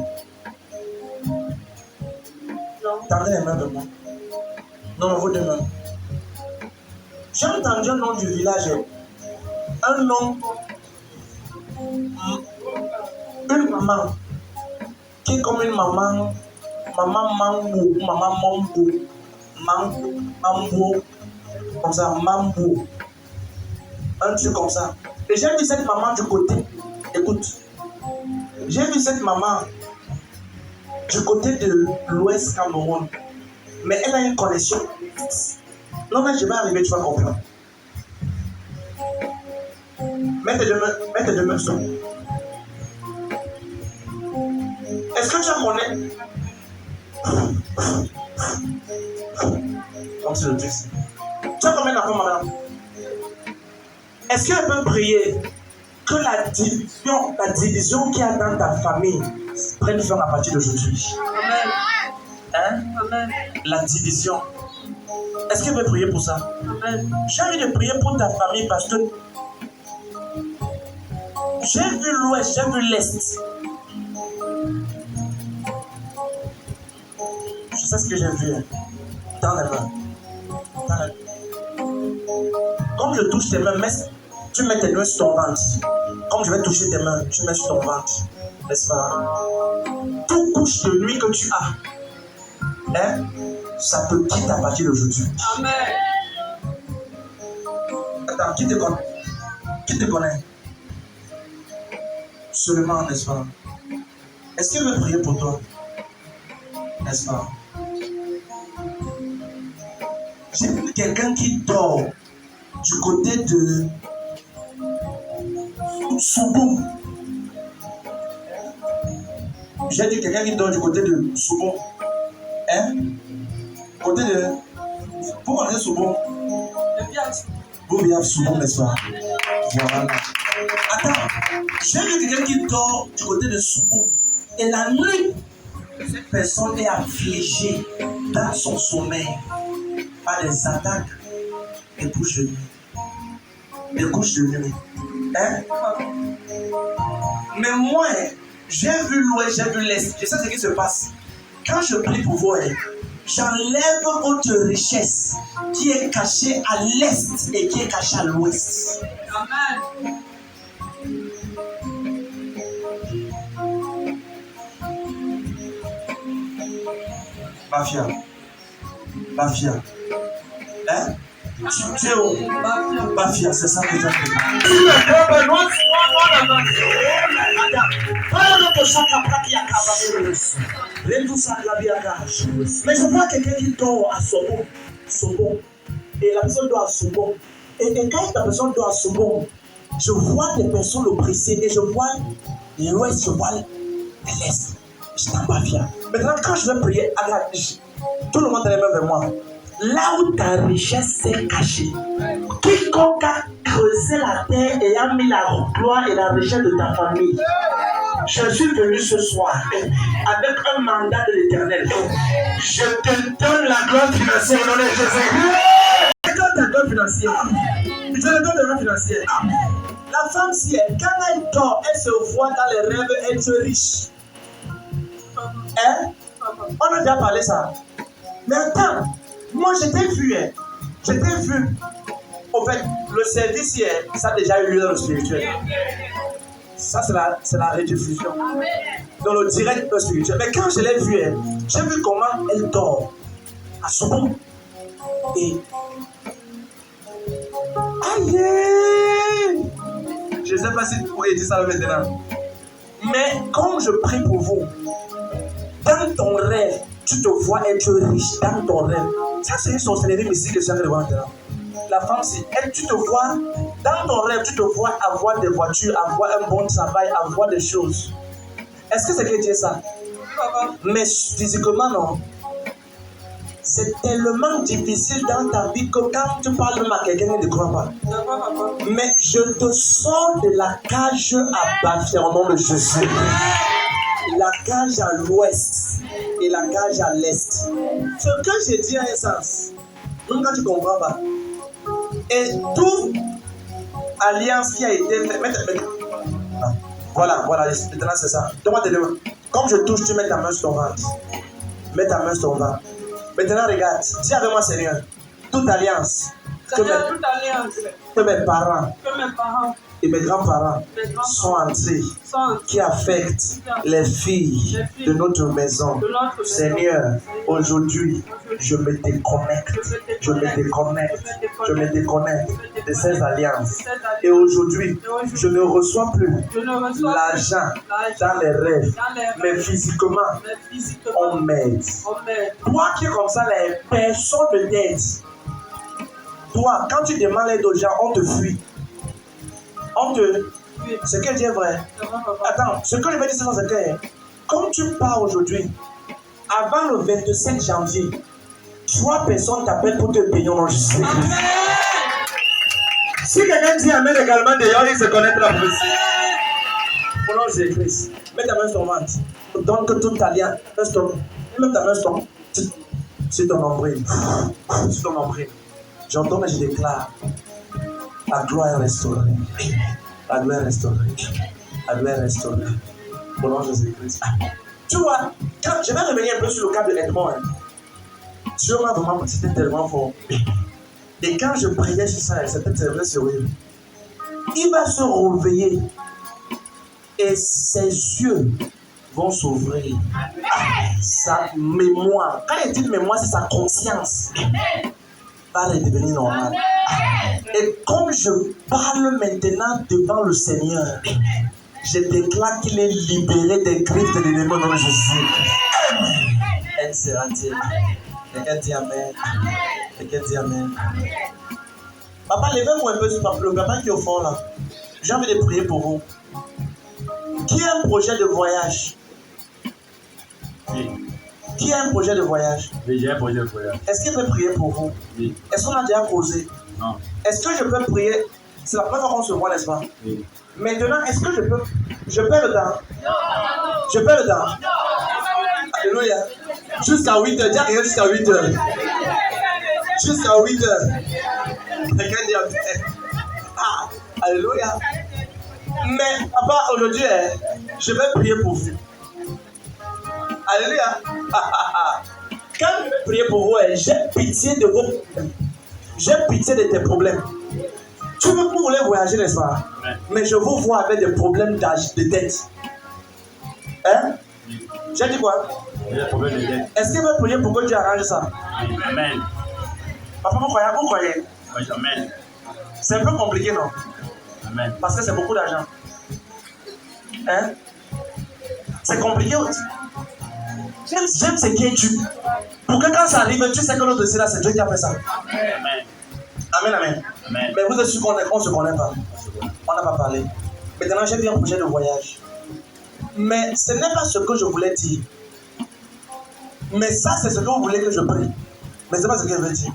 Non. Tendez les mains de moi. Non, vos deux mains. J'ai entendu un nom du village. Un nom. Une maman. Qui est comme une maman. Maman Mambo. Maman Mambo. Mambo. Comme ça, Mambo. Un truc comme ça. Et j'ai vu cette maman du côté. Écoute. J'ai vu cette maman du côté de l'Ouest Cameroun. Mais elle a une connexion. Non, mais je vais arriver, tu vas comprendre. Mets tes deux mains sur. Est-ce que tu la connais? Comme c'est le Dieu. Tu as combien d'enfants, madame? Est-ce qu'elle peut prier que la division qu'il y a dans ta famille prenne fin à partir d'aujourd'hui? Amen. Hein? Amen. La division. Est-ce qu'elle peut prier pour ça? Amen. J'ai envie de prier pour ta famille parce que j'ai vu l'ouest, j'ai vu l'est. Je sais ce que j'ai vu. Dans les mains. Comme je touche tes mains, tu mets tes doigts sur ton ventre. Comme je vais toucher tes mains, tu mets sur ton ventre. N'est-ce pas? Toute couche de nuit que tu as, hein, ça te quitte à partir d'aujourd'hui. Amen. Attends, qui te connaît? Qui te connaît? Seulement, n'est-ce pas? Est-ce qu'elle veut prier pour toi? N'est-ce pas? J'ai vu quelqu'un qui dort du côté de Soubou. J'ai vu quelqu'un qui dort du côté de Soubou. Hein? Côté de. Vous connaissez Soubou? Vous vivez Soubou, n'est-ce pas? Voilà. Attends, j'ai vu quelqu'un qui dort du côté de Soubou. Et la nuit, cette personne est affligée dans son sommeil par des attaques des couches de nuit. Des couches de nuit. Hein? Mais moi, j'ai vu l'ouest, j'ai vu l'est. Je sais ce qui se passe. Quand je prie pour vous, j'enlève votre richesse qui est cachée à l'est et qui est cachée à l'ouest. Amen. Bafia. Bafia. Hein? Tu es où? Bafia, c'est ça que j'ai fait. Mais je vois quelqu'un qui dort à Sobon. Et la personne dort à Sobon. Et quand la personne dort à Sobon, je vois des personnes oppressées et je vois l'ouest, je vois l'est. Je t'en Bafia. Maintenant, quand je vais prier, tout le monde est vers moi. Là où ta richesse est cachée, quiconque a creusé la terre et a mis la gloire et la richesse de ta famille, je suis venu ce soir avec un mandat de l'Éternel. Je te donne la gloire financière au nom de Jésus. Je te donne ta gloire financière. Je te donne ta gloire financière. La femme, si quand elle dort, elle se voit dans les rêves être riche. Hein? On a déjà parlé ça. Mais attends, moi je t'ai vu. Au fait, le service hier, ça a déjà eu lieu dans le spirituel. Ça, c'est la rediffusion. Dans le direct dans le spirituel. Mais quand je l'ai vu, j'ai vu comment elle dort à Soubou. Et. Aïe! Je ne sais pas si vous pouvez dire ça maintenant. Mais comme je prie pour vous, dans ton rêve, tu te vois être riche dans ton rêve. Ça, c'est une sorcellerie mystique que tu as fait maintenant. La femme, si elle, tu te vois, dans ton rêve, tu te vois avoir des voitures, avoir un bon travail, avoir des choses. Est-ce que c'est chrétien ça? Mais physiquement, non. c'est tellement difficile dans ta vie que quand tu parles même à quelqu'un, il ne croit pas. Mais je te sors de la cage à bâtir au nom de Jésus. La cage à l'ouest et la cage à l'est. Ce que j'ai dit a un sens. Même quand tu ne comprends pas. Et toute alliance qui a été faite. Voilà, maintenant c'est ça. Donne-moi tes deux mains. Comme je touche, tu mets ta main sur ton ventre. Mets ta main sur ton ventre. Maintenant, regarde. Dis avec moi, Seigneur. Toute alliance. Seigneur, toute alliance. Que mes parents. Et mes grands-parents sont entrés, qui affectent les filles de notre maison. Seigneur, aujourd'hui, je me déconnecte de ces alliances. Et aujourd'hui, je ne reçois plus l'argent dans les rêves, mais physiquement, on m'aide. Toi qui es comme ça, les personnes ne t'aident. Toi, quand tu demandes l'aide aux gens, on te fuit. Ce que Dieu est vrai. Attends, ce que je vais dire, c'est que comme tu pars aujourd'hui, avant le 27 janvier, 3 personnes t'appellent pour te payer dans Jésus. Si quelqu'un dit Amen également, d'ailleurs, il se connaîtra plus. Au nom de Jésus-Christ, mets ta main sur ton ventre. Donc, toute ta lien, mets ta main sur ton nombril. Sur ton nombril. J'entends et je déclare. La gloire est restaurée. La gloire est restaurée. La gloire est restaurée. Au nom de Jésus-Christ. Tu vois, quand je vais revenir un peu sur le cas de Edmond. Dieu m'a vraiment, c'était tellement fort. Et quand je priais sur ça, c'était tellement sérieux. Il va se réveiller. Et ses yeux vont s'ouvrir. Sa mémoire. Quand il dit mémoire, c'est sa conscience. Va redevenir normal. Et comme je parle maintenant devant le Seigneur, je déclare qu'il est libéré des griffes de l'ennemi dans Jésus. Elle sera-t-il. Quelqu'un dit Amen. Quelqu'un dit Amen. Papa, levez-moi un peu sur le papa qui est au fond là. J'ai envie de prier pour vous. Qui a un projet de voyage? Oui. Qui a un projet de voyage? Oui, j'ai un projet de voyage. Est-ce qu'il peut prier pour vous? Oui. Est-ce qu'on a déjà causé? Non. Est-ce que je peux prier? C'est la première fois qu'on se voit, n'est-ce pas? Oui. Maintenant, est-ce que je peux? Je perds le temps? Non. Je perds le temps? Non. Alléluia. Jusqu'à 8h. Dis à quelqu'un jusqu'à 8h. Jusqu'à 8h. Quelqu'un dit ah, alléluia. Mais papa, aujourd'hui, je vais prier pour vous. Alléluia. Quand je vais prier pour vous, j'ai pitié de vos problèmes. J'ai pitié de tes problèmes. Vous voulez voyager, n'est-ce pas? Mais je vous vois avec des problèmes de dette. Hein? J'ai dit quoi? Des problèmes de dette. Est-ce qu'il veut prier pour que Dieu arrange ça? Amen. Papa, vous croyez? Oui, amen. C'est un peu compliqué, non? Amen. Parce que c'est beaucoup d'argent. Hein? C'est compliqué aussi. J'aime ce qui est Dieu. Pour que quand ça arrive, tu sais que l'autre dossier là, c'est Dieu qui a fait ça. Amen. Amen, amen. Amen. Mais vous êtes sûr qu'on ne se connaît pas. On n'a pas parlé. Maintenant, j'ai vu un projet de voyage. Mais ce n'est pas ce que je voulais dire. Mais ça, c'est ce que vous voulez que je prie. Mais ce n'est pas ce que je veux dire.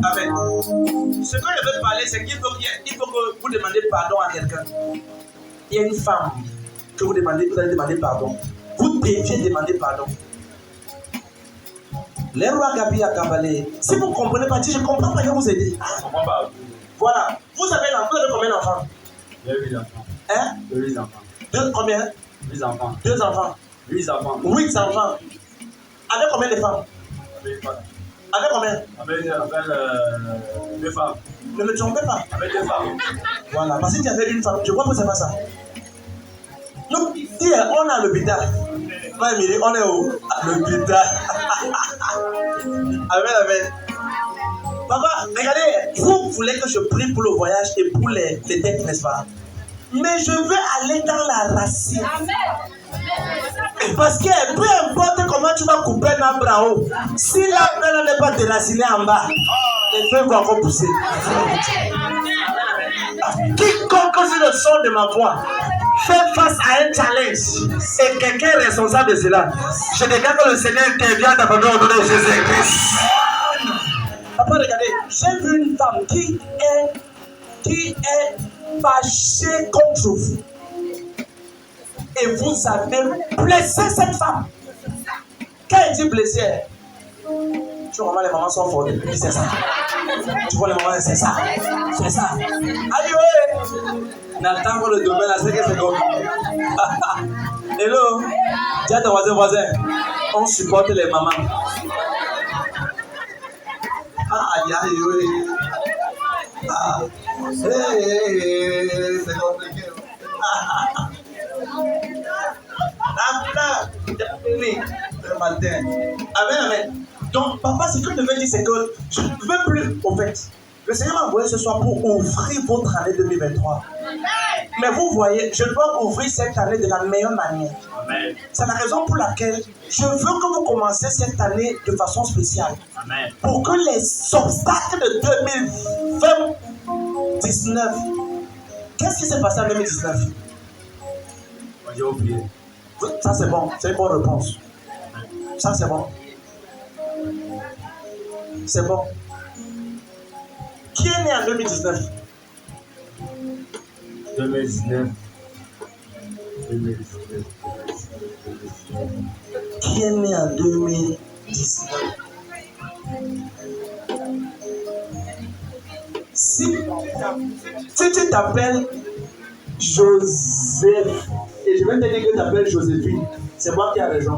Amen. Ce que je veux parler, c'est qu'il faut que vous demandiez pardon à quelqu'un. Il y a une femme que vous allez demander pardon. Vous deviez demander pardon. Les rois Gabi à Kabalé. Si vous ne comprenez pas, je ne comprends pas, je vais vous aider. Voilà. Vous avez combien d'enfants? 8 enfants. Hein? 8 enfants. Combien? 8 enfants. 2 enfants. 8 enfants. 8 enfants. Avec combien de femmes? Avec combien? Avec 2 femmes. Ne me trompez pas. Avec 2 femmes. Voilà. Parce que tu avais une femme. Je crois que c'est pas ça. Donc, dire, on est à l'hôpital. On est où? À l'hôpital. Amen, amen. Papa, regardez, vous voulez que je prie pour le voyage et pour les dettes, n'est-ce pas? Mais je veux aller dans la racine. Parce que peu importe comment tu vas couper un arbre en haut, si l'arbre n'est pas déraciné en bas, les feuilles vont encore pousser. Quiconque sur le son de ma voix fait face à un challenge et quelqu'un est responsable de cela, je déclare que le Seigneur intervient dans votre nom au nom de Jésus-Christ. Après, regardez, j'ai vu une femme qui est fâchée contre vous. Et vous avez blessé cette femme. Quand elle dit blessée, tu vois, les mamans sont fortes. C'est ça. Tu vois, les mamans, c'est ça. C'est ça. Aïe, Nathan, pour le domaine, à 5 secondes. Hello. Dis à ton voisin. On supporte les mamans. Aïe, aïe. Ah. C'est compliqué. Le matin. Amen. Donc, papa, ce que je veux dire, c'est que je ne veux plus, au fait. Le Seigneur m'a envoyé ce soir pour ouvrir votre année 2023. Mais vous voyez, je dois ouvrir cette année de la meilleure manière. Amen. C'est la raison pour laquelle je veux que vous commenciez cette année de façon spéciale. Amen. Pour que les obstacles de 2019. Qu'est-ce qui s'est passé en 2019? J'ai oublié. Ça c'est bon, c'est une bonne réponse. Ça c'est bon. C'est bon. Qui est né en 2019? 2019. Qui est né en 2019? Si tu t'appelles Joseph, et je vais te dire que tu t'appelles Joséphine, c'est moi qui ai raison.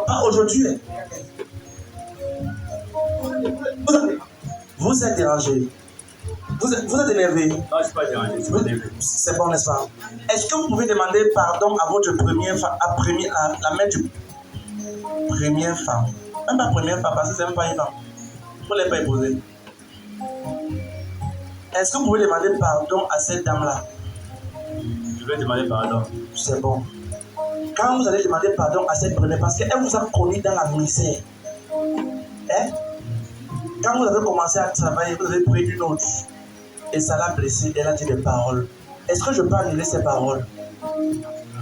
Pas aujourd'hui. Vous êtes dérangé. Vous êtes énervé. Non, je ne suis pas dérangé. C'est bon, n'est-ce pas? Est-ce que vous pouvez demander pardon à votre première femme, à la mère du première femme? Même pas première femme, parce que c'est même pas une femme. Vous ne l'avez pas épousée. Est-ce que vous pouvez demander pardon à cette dame-là? Je vais demander pardon. C'est bon. Quand vous allez demander pardon à cette première, parce qu'elle vous a connu dans la misère. Hein? Quand vous avez commencé à travailler, vous avez pris une autre. Et ça l'a blessée, elle a dit des paroles. Est-ce que je peux annuler ces paroles?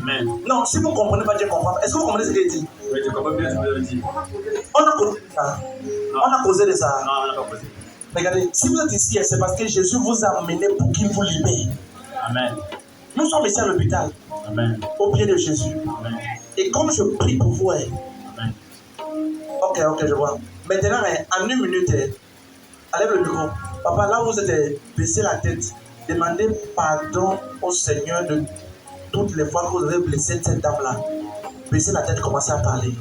Amen. Non, si vous ne comprenez pas, Dieu comprend. Est-ce que vous comprenez ce qu'il dit? Oui, je comprends bien ce que vous avez dit. On a causé de ça. On a causé de ça. Non, on n'a pas causé. Regardez, si vous êtes ici, c'est parce que Jésus vous a amené pour qu'il vous libère. Amen. Nous sommes ici à l'hôpital. Amen. Au pied de Jésus. Amen. Et comme je prie pour vous, Amen. Ok, je vois. Maintenant, en une minute, enlève le micro. Papa, là où vous êtes, baissez la tête. Demandez pardon au Seigneur de toutes les fois que vous avez blessé cette dame-là. Baissez la tête, commencez à parler.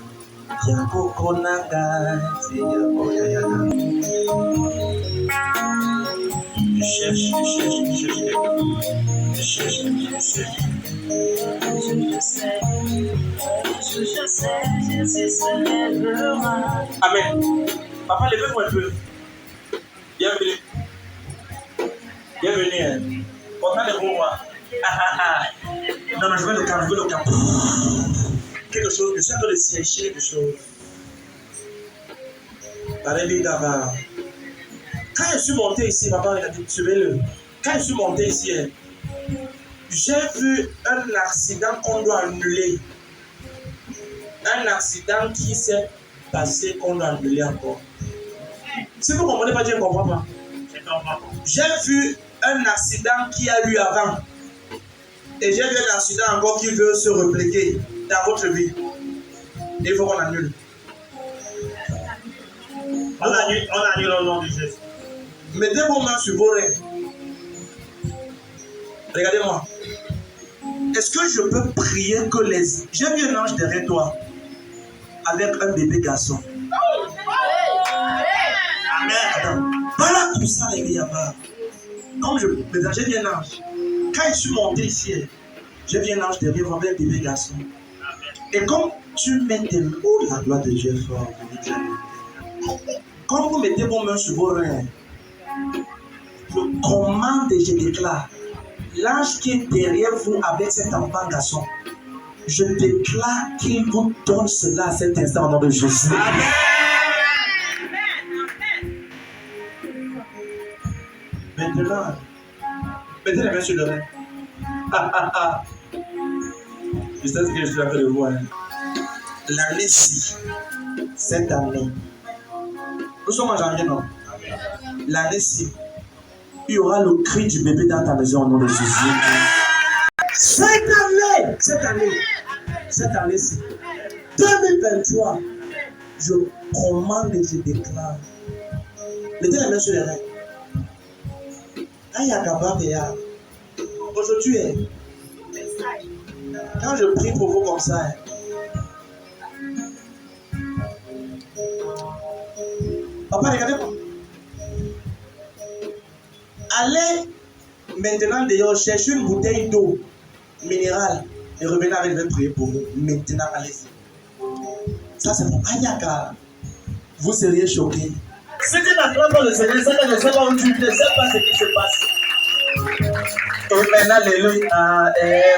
Amen. Papa, levez-vous un peu. Bienvenue. Bienvenue. Content de vous voir. Non, je veux le calme, Quelque chose, je suis en train de sécher quelque chose. Quand je suis monté ici, papa, regardez, suivez-le. Quand je suis monté ici, j'ai vu un accident qu'on doit annuler. Un accident qui s'est passé qu'on doit annuler encore. Si vous ne comprenez pas, je ne comprends pas. J'ai vu un accident qui a eu avant. Et j'ai vu un accident encore qui veut se répliquer dans votre vie. Et il faut qu'on annule. On annule au nom de Jésus. Mettez vos mains sur vos reins. Regardez-moi. Est-ce que je peux prier que les... J'ai vu un ange derrière toi avec un bébé garçon. Amen. Attends. Voilà tout ça, les gars. Comme j'ai vu un ange. Quand je suis monté ici, j'ai vu un ange derrière moi avec un bébé garçon. Et comme tu mets tes mains... Oh, la gloire de Dieu est forte. Quand vous mettez vos mains sur vos reins, je commande et je déclare, l'ange qui est derrière vous avec cet enfant garçon, je déclare qu'il vous donne cela à cet instant au nom de Jésus. Maintenant, mettez les mains sur le rein. Je sais ce que je suis en train de voir. L'année-ci, cette année, nous sommes en janvier, non? L'année-ci, il y aura le cri du bébé dans ta maison au nom de Jésus. Cette année-ci, 2023, je commande et je déclare. Mettez les mains sur les reins. Aujourd'hui, quand je prie pour vous comme ça, papa, regardez-moi. Allez maintenant dehors chercher une bouteille d'eau minérale et revenez avec, je vais prier pour vous. Maintenant, allez-y. Ça, c'est pour Ayaka. Vous seriez choqués. Si tu n'acclames pas le Seigneur, c'est que je ne sais pas où tu ne sais pas ce qui se passe. Amen, alléluia. Amen,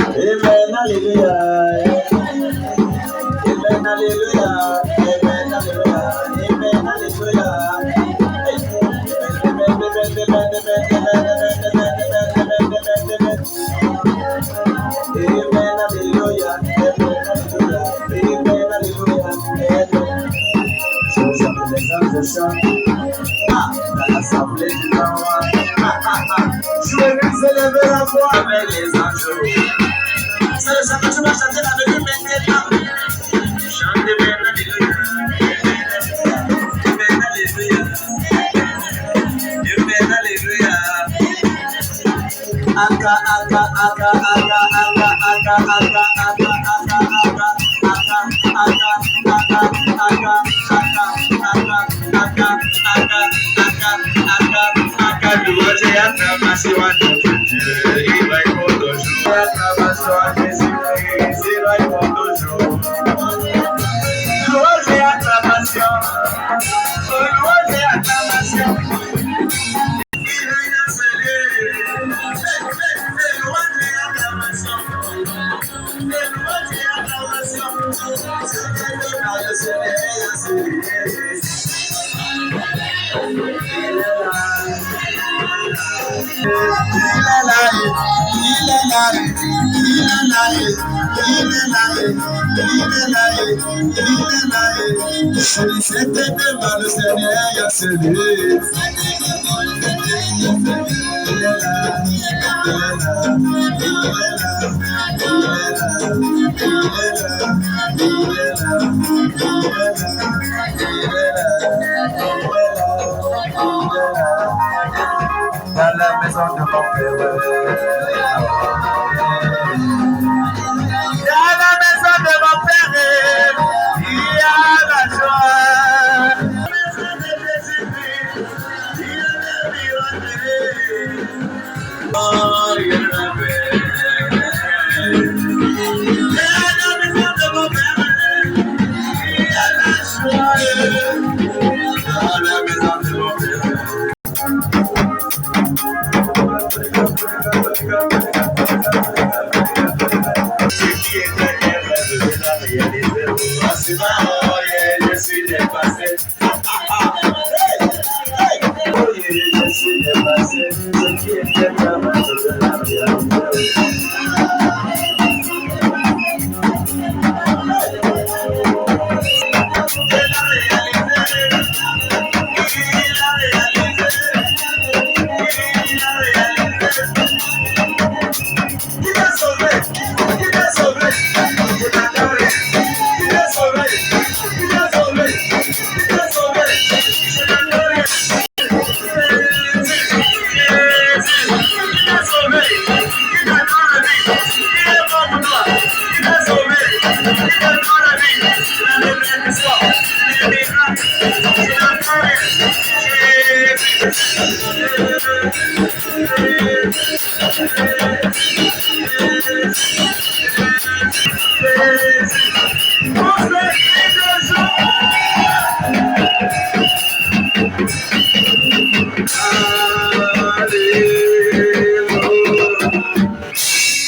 alléluia. Amen, alléluia. Amen, alléluia. Amen, alléluia. Dans l'assemblée du Roi, je vais élever la voix avec les anges. C'est le chant que tu vas chanter avec lui maintenant. Chantez bien, alléluia. Amen, alléluia. Amen, alléluia. Aka, aka, aka, aka, aka, aka, aka, aka, louange et acclamation à notre Dieu, il va y pour toujours. Acclamation à Jésus-Christ, il va y pour toujours. Louange et acclamation, louange et acclamation. Il est enseigné, louange et acclamation, louange et acclamation. Le Seigneur est enseigné. Le Seigneur a scellé. Dans la maison de mon père. Dans la maison de mon père, il y a la joie. Dans la maison de Jésus-Christ, il y a la vérité. Oh, il y a la paix. Dans la maison de mon père, il y a la joie. Dans la maison de mon père. Ce qui est derrière, je vais la réaliser. C'est marrant, je suis dépassé. Oh yeah, je suis dépassé. Ce qui est derrière, je vais la réaliser.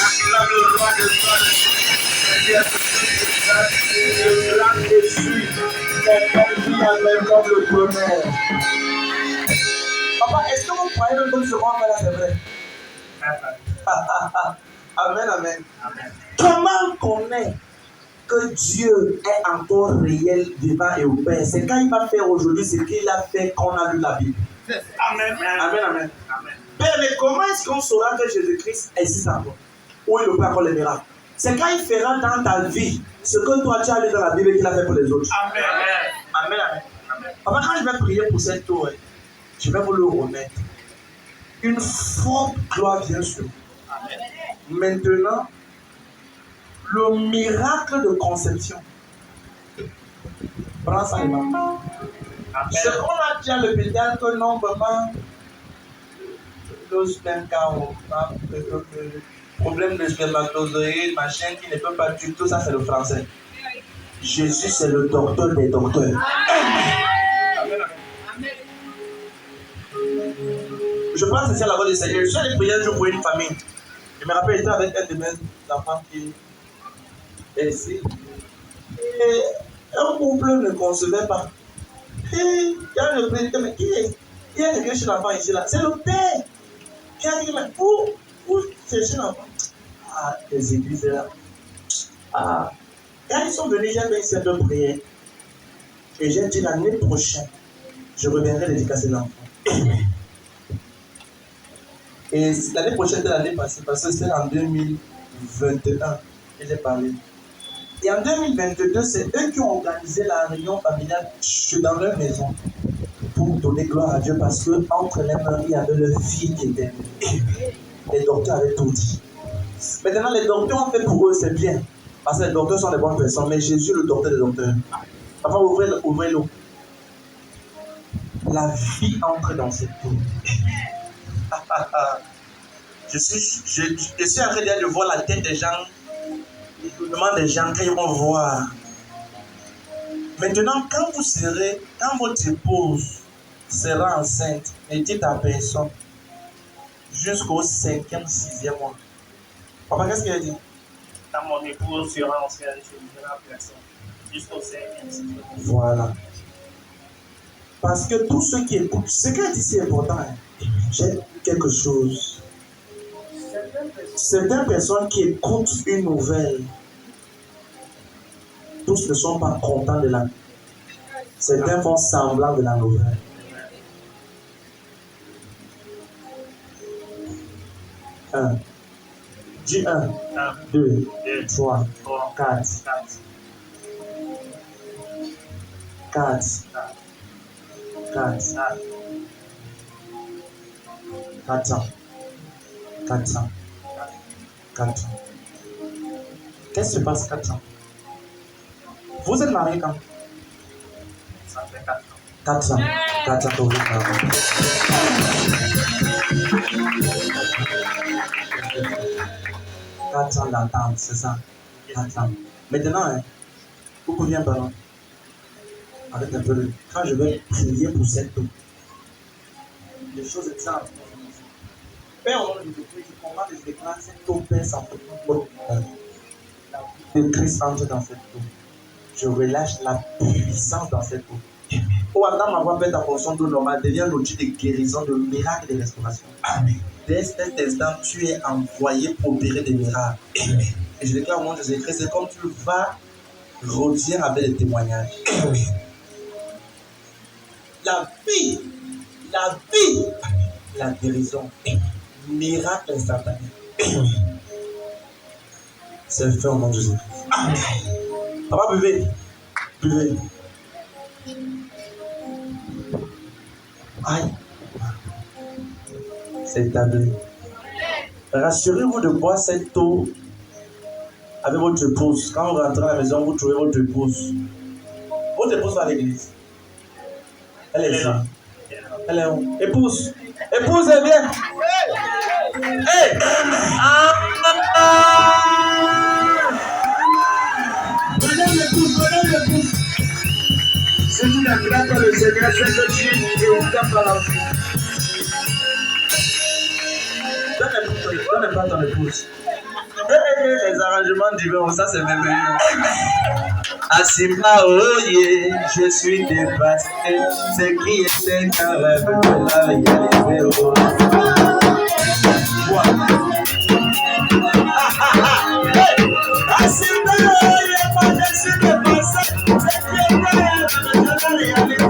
Acclame le roi des rois. Seigneur, je clame dessus. Ton nom vient comme le bonheur. Papa, est-ce que vous croyez même que ce qu'on fait là, c'est vrai? Amen, amen. Comment connaître que Dieu est encore réel devant et au Père? C'est quand il va faire aujourd'hui ce qu'il a fait quand on a lu la Bible. Amen. Amen, amen. Père, mais comment est-ce qu'on saura que Jésus-Christ existe encore? Ou il opère encore les miracles? C'est quand il fera dans ta vie ce que toi tu as lu dans la Bible qu'il a fait pour les autres. Amen. Amen, amen. Papa, quand je vais prier pour cette tour, je vais vous le remettre. Une forte gloire vient sur vous. Maintenant, le miracle de conception. Prends ça, maman. Ce qu'on a dit à l'hôpital, que non, maman, problème de spermatozoïde, machin qui ne peut pas tuer, tout ça c'est le français. Jésus c'est le docteur des docteurs. Amen. Je pense que c'est la voix du Seigneur. Je suis allé prier un jour pour une famille. Je me rappelle, j'étais avec un de mes enfants qui est ici. Et un couple ne concevait pas. Et il y a le président, mais qui est? Il y a quelqu'un chez l'enfant ici là. C'est le père. Qui a dit, mais où chercher l'enfant? Ah, les églises là. Ah. Quand ils sont venus, j'ai fait une simple prière. Et j'ai dit l'année prochaine, je reviendrai dédicacer l'enfant. Et l'année prochaine, c'était l'année passée, parce que c'était en 2021 que j'ai parlé. Et en 2022, c'est eux qui ont organisé la réunion familiale dans leur maison pour donner gloire à Dieu, parce qu'entre les mains, il y avait leur fille qui était née. Les docteurs avaient tout dit. Maintenant, les docteurs ont fait pour eux, c'est bien, parce que les docteurs sont des bonnes personnes, mais Jésus, le docteur des docteurs. Papa, ouvrez-le. La vie entre dans cette tour. Je suis en train de voir la tête des gens, l'étonnement des gens quand ils vont voir. Maintenant, quand votre épouse sera enceinte, ne dites à personne jusqu'au 5e, 6e mois. Papa, qu'est-ce qu'il a dit? Quand mon épouse sera enceinte, je ne dirai à personne jusqu'au 5e, 6e mois. Voilà. Parce que tous ceux qui écoutent, ce qui est ici important, j'ai quelque chose. Certaines personnes qui écoutent une nouvelle, tous ne sont pas contents de la nouvelle. Certains font semblant de la nouvelle. Un. Dis 1, 2, 3, 4. 4. 4 ans. 4 ans. 4 ans. Qu'est-ce qui se passe 4 ans? Vous êtes mariés quand? Ça fait 4 ans. 4 ans. 4 ans que vous êtes mariés. 4 ans d'attente, c'est ça? 4 ans. Maintenant, vous pouvez parler. Arrête un peu. Quand je vais prier pour cette eau, les choses exemples. Père, au nom de Jésus, je commande et je déclare cette eau, Père, sans faute. Le Christ entre dans cette eau. Je relâche la puissance dans cette eau. Oh, attends, ma voix, Père, ta portion d'eau normale devient l'outil de guérison, de miracles et de restauration. Amen. Dès cet instant, tu es envoyé pour opérer des miracles. Amen. Et je déclare au nom de Jésus-Christ, c'est comme tu vas redire avec des témoignages. Amen. La vie, la guérison, miracle instantané. C'est fait au nom de Jésus. Papa, buvez. Aïe. C'est établi. Rassurez-vous de boire cette eau avec votre épouse. Quand vous rentrez à la maison, vous trouvez votre épouse. Votre épouse va à l'église. Elle est là. Elle est où? Épouse, elle vient. Hey! Madame l'épouse. tu n'aimes pas le Seigneur, c'est que tu ne t'aimes pas la vie. Donne pas ton épouse. Les arrangements divins, ça c'est merveilleux. Asimba, oh yeah, je suis dépassé. Ce qui était un rêve de la réalité. Oh. Asimba, oh yeah, moi je suis dépassé. Ce qui était un rêve de la réalité.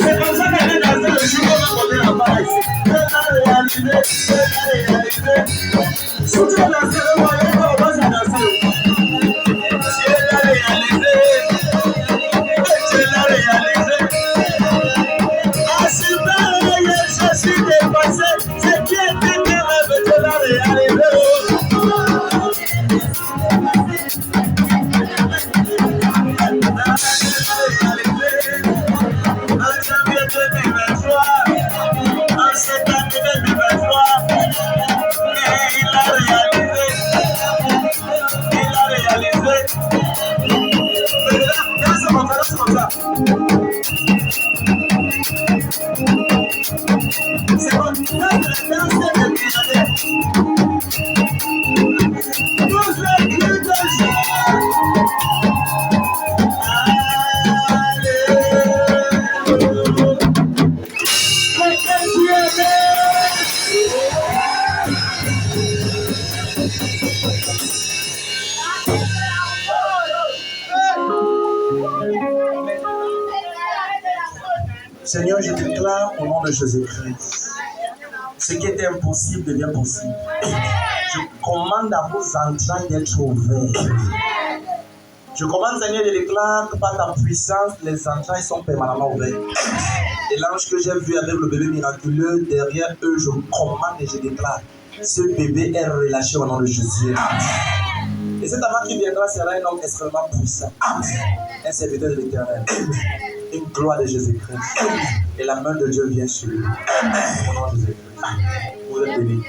C'est comme ça qu'on est dans le jour où on est en bas ici. C'est la réalité, c'est la réalité. Si tu es dans ce moyen, on va se danser. C'est la réalité. C'est la réalité. Ah, super, je suis dépassé. C'est qui était mes rêves de la réalité. Seigneur, je déclare au nom de Jésus-Christ, ce qui était impossible devient possible. Je commande à vos entrailles d'être ouvertes. Je commande, Seigneur, je déclare que par ta puissance, les entrailles sont permanemment ouvertes. Et l'ange que j'ai vu avec le bébé miraculeux, derrière eux, je commande et je déclare, ce bébé est relâché au nom de Jésus. Et cet enfant qui viendra sera un homme extrêmement puissant. Un serviteur de l'Éternel. Une gloire de Jésus-Christ. Et la main de Dieu vient sur lui. Au nom de Jésus-Christ. Vous êtes bénis.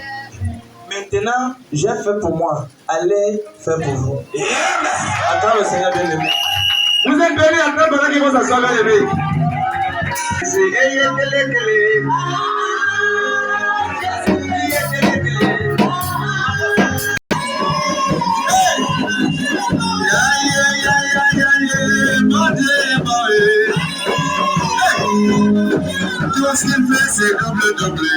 Maintenant, j'ai fait pour moi. Allez faire pour vous. Attends le Seigneur bien aimé. Vous êtes bénis après pendant qu'ils vont s'asseoir bien aimé. Tout ce qu'il fait, c'est double.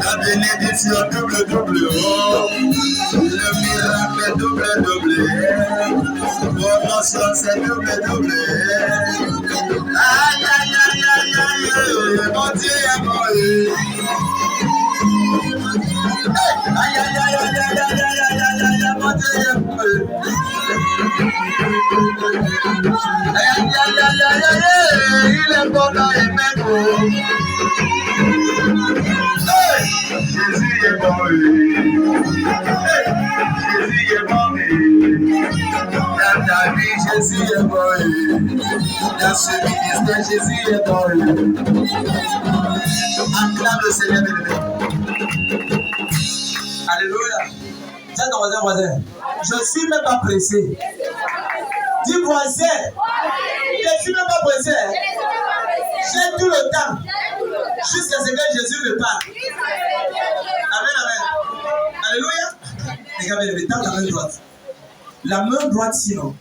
La bénédiction double. Oh. Le miracle est double. Promotion, c'est double. Aïe, mon Dieu est bon. Aïe, mon Dieu est bon. Il est bon dans les mains. Jésus est bon. Jésus est bon. Dans ta vie, Jésus est bon. Dans ce ministère, Jésus est bon. Acclame le Seigneur bien-aimé. Alléluia. Tiens ton voisin. Je ne suis même pas pressé. Dis voisin. Je ne suis même pas pressé. J'ai tout le temps. Jusqu'à ce que Jésus me parle. Amen. Alléluia. Regardez, le temps, la main droite. La main droite, sinon,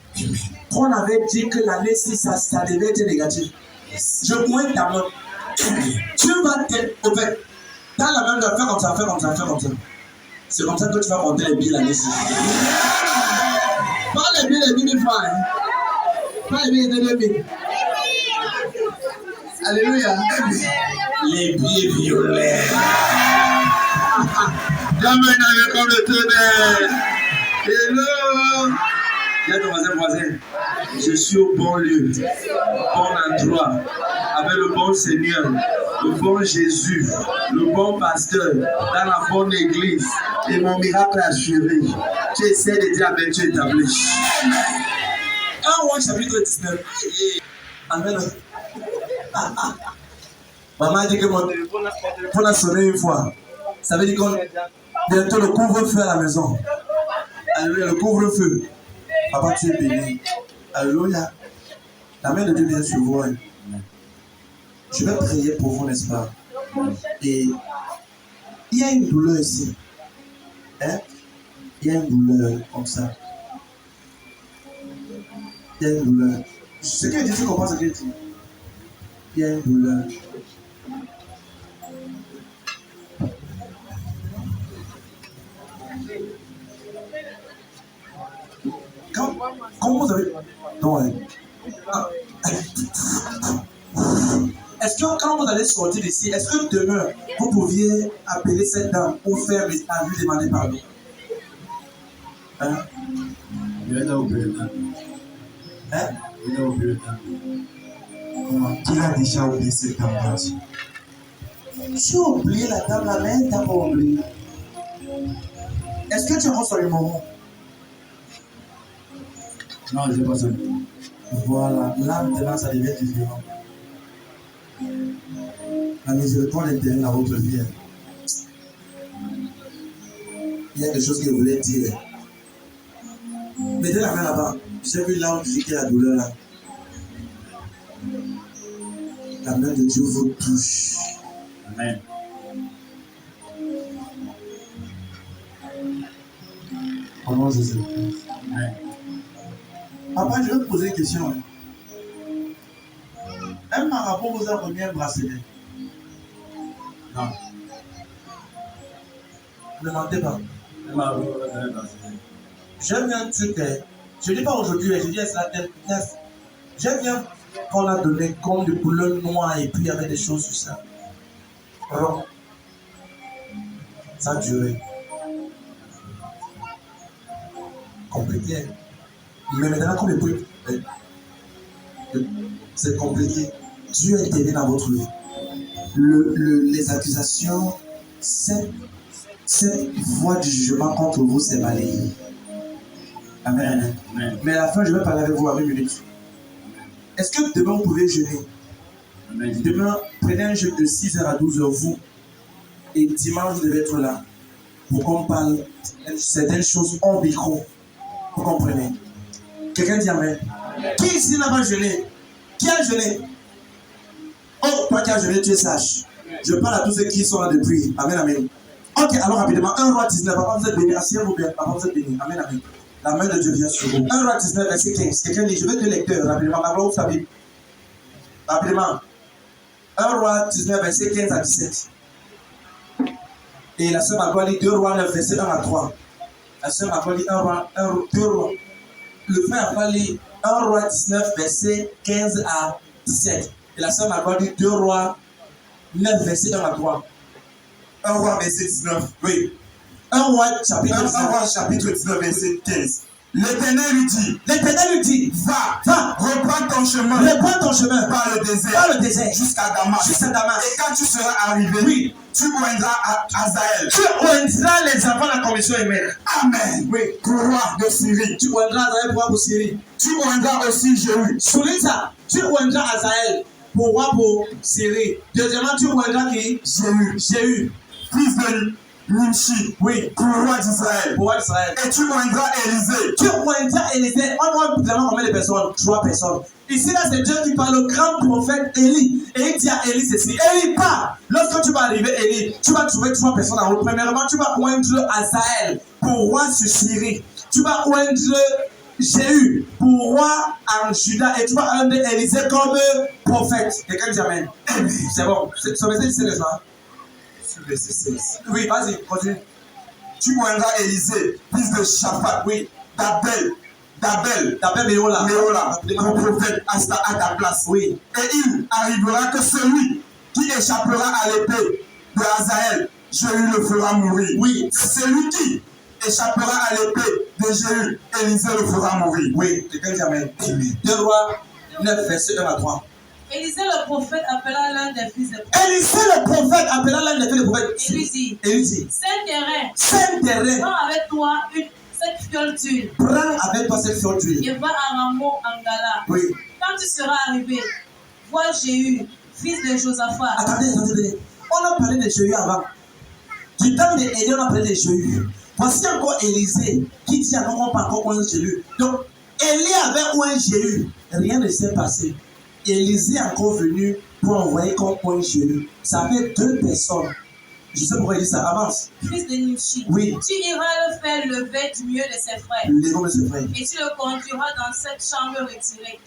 qu'on avait dit que l'année 6, ça devait être négatif. Je pointe ta main. Tu vas te. Au fait, dans la main droite, fais comme ça. C'est comme ça que tu vas compter les billes l'année 6. Pas les billes 1000 francs. Pas les billes de 2000. Alléluia. Les billets violets. Jamais n'avait comme le tonnerre. Hello. Viens ton voisin. Je suis au bon lieu, bon endroit, avec le bon Seigneur, le bon Jésus, le bon pasteur, dans la bonne église. Et mon miracle assuré. Tu essaies de dire amen, tu établis. 1 chapitre 19. Amen. Maman a dit que mon téléphone a sonné une fois. Ça veut dire qu'on bientôt le couvre-feu à la maison. Alléluia, le couvre-feu. Papa, tu es béni. Alléluia. La main de Dieu vient sur vous. Hein. Je vais prier pour vous, n'est-ce pas? Et il y a une douleur ici. Hein? Il y a une douleur comme ça. Il y a une douleur. Ce qu'il dit, tu comprends ce qu'il dit? Il y a une douleur. Comment vous avez... Non, hein. Est-ce que quand vous allez sortir d'ici, est-ce que demain, vous pouviez appeler cette dame ou faire à lui demander pardon? Hein? Hein? Qui a déjà oublié cette dame? Tu as oublié la dame, la main, t'as pas oublié. Est-ce que tu rentres sur le moment? Non, je n'ai pas ça. Voilà, là maintenant ça devient différent. La miséricorde intérieure dans votre vie. Il y a des choses que vous voulez dire. Mettez la main là-bas. J'ai vu là où tu dis qu'il y a la douleur là. La main de Dieu vous touche. Amen. Au nom de Jésus. Amen. Papa, je vais te poser une question. Un marabout vous a remis un bracelet. Non. Ne mentez pas. Un marabout vous a donné un bracelet. J'aime bien un truc. Je ne dis pas aujourd'hui, je dis c'est la tête. J'aime bien qu'on a donné comme de couleur noire et puis il y avait des choses sur ça. Alors, ça a duré. Compliqué. Mais maintenant, comme c'est compliqué. Dieu est intervenu dans votre vie. Les accusations, cette voix du jugement contre vous, c'est balayé. Amen. Amen. Mais à la fin, je vais parler avec vous à 1 minute. Est-ce que demain, vous pouvez jeûner? Amen. Demain, prenez un jeûne de 6h à 12h, vous. Et dimanche, vous devez être là. Pour qu'on parle de certaines choses en micro. Vous comprenez? Quelqu'un dit Amen. Qui ici n'a pas jeûné? Qui a jeûné? Oh, toi qui as jeûné, tu es sage. Je parle à tous ceux qui sont là depuis. Amen, amen. Ok, alors rapidement, 1 Roi 19, papa vous êtes béni, asseyez-vous bien, papa vous êtes béni, amen, amen. La main de Dieu vient sur vous. 1 Roi 19, verset 15. Quelqu'un dit, je vais te lecteur, rapidement, ma gloire, vous savez. Rapidement. 1 Roi 19, verset 15 à 17. Et la sœur Magloire lit 2 Rois 9, verset 1 à 3. La sœur Magloire lit 2 Rois. Le frère Magloire lit 1 Roi 19, verset 15 à 17. Et la sœur Magloire lit 2 Rois 9, verset 1 à 3. 1 Roi verset 19. Oui. 1 Roi chapitre 19 verset 15. L'Éternel lui dit, va, reprends ton chemin par le désert, jusqu'à Damas. Et quand tu seras arrivé, oui, tu oindras Azaël. Tu oindras les enfants de la commission humaine. Amen. Oui. Roi de Syrie. Tu oindras Azaël pour roi pour Syrie. Tu oindras aussi Jéhu. Souligne ça. Tu oindras Azaël pour roi pour Syrie. Deuxièmement, tu oindras qui? Jéhu. Fils de Nimshi, oui, pour roi d'Israël. Et tu oindras Élisée. Tu oindras Élisée. On voit vraiment combien de personnes? 3 personnes. Ici, là, c'est Dieu qui parle au grand prophète Élie. Et il dit à Élie ceci. Élie, pas. Lorsque tu vas arriver, Élie, tu vas trouver 3 personnes en haut. Premièrement, tu vas oindre Azaël pour roi sur Syrie. Tu vas oindre Jéhu pour roi en Juda. Et tu vas oindre Élisée comme prophète. Quelqu'un dit Amen. C'est bon. C'est ce verset 16, là. Verset 16. Oui, vas-y, continue. Tu oindras Élisée, fils de Shaphat, oui, d'Abel, Méola, comme prophète à ta place. Oui. Et il arrivera que celui qui échappera à l'épée de Azaël, Jéhu le fera mourir. Oui. Celui qui échappera à l'épée de Jéhu, Élisée le fera mourir. Oui, quelqu'un dit Amen. 2 Rois 9, verset 1 à 3. Élisée le prophète appela l'un des fils de prophète. Et lui dit, Saint terrain, prends avec toi cette fiole d'huile. Et va à Ramoth en Gala. Oui. Quand tu seras arrivé, vois Jéhu, fils de Josaphat. Attendez. On a parlé de Jéhu avant. Du temps d'Élie, on a parlé de Jéhu. Voici encore Élisée qui dit à non, on pas encore Jéhu. Donc, Élie avait oint Jéhu. Rien ne s'est passé. Élisée est encore venu pour envoyer comme oint Jéhu. Ça fait 2 personnes. Je sais pourquoi il dit ça. Avance. Fils de Nimshi. Oui. Tu iras le faire lever du milieu de ses frères. Les noms de ses frères. Et tu le conduiras dans cette chambre retirée.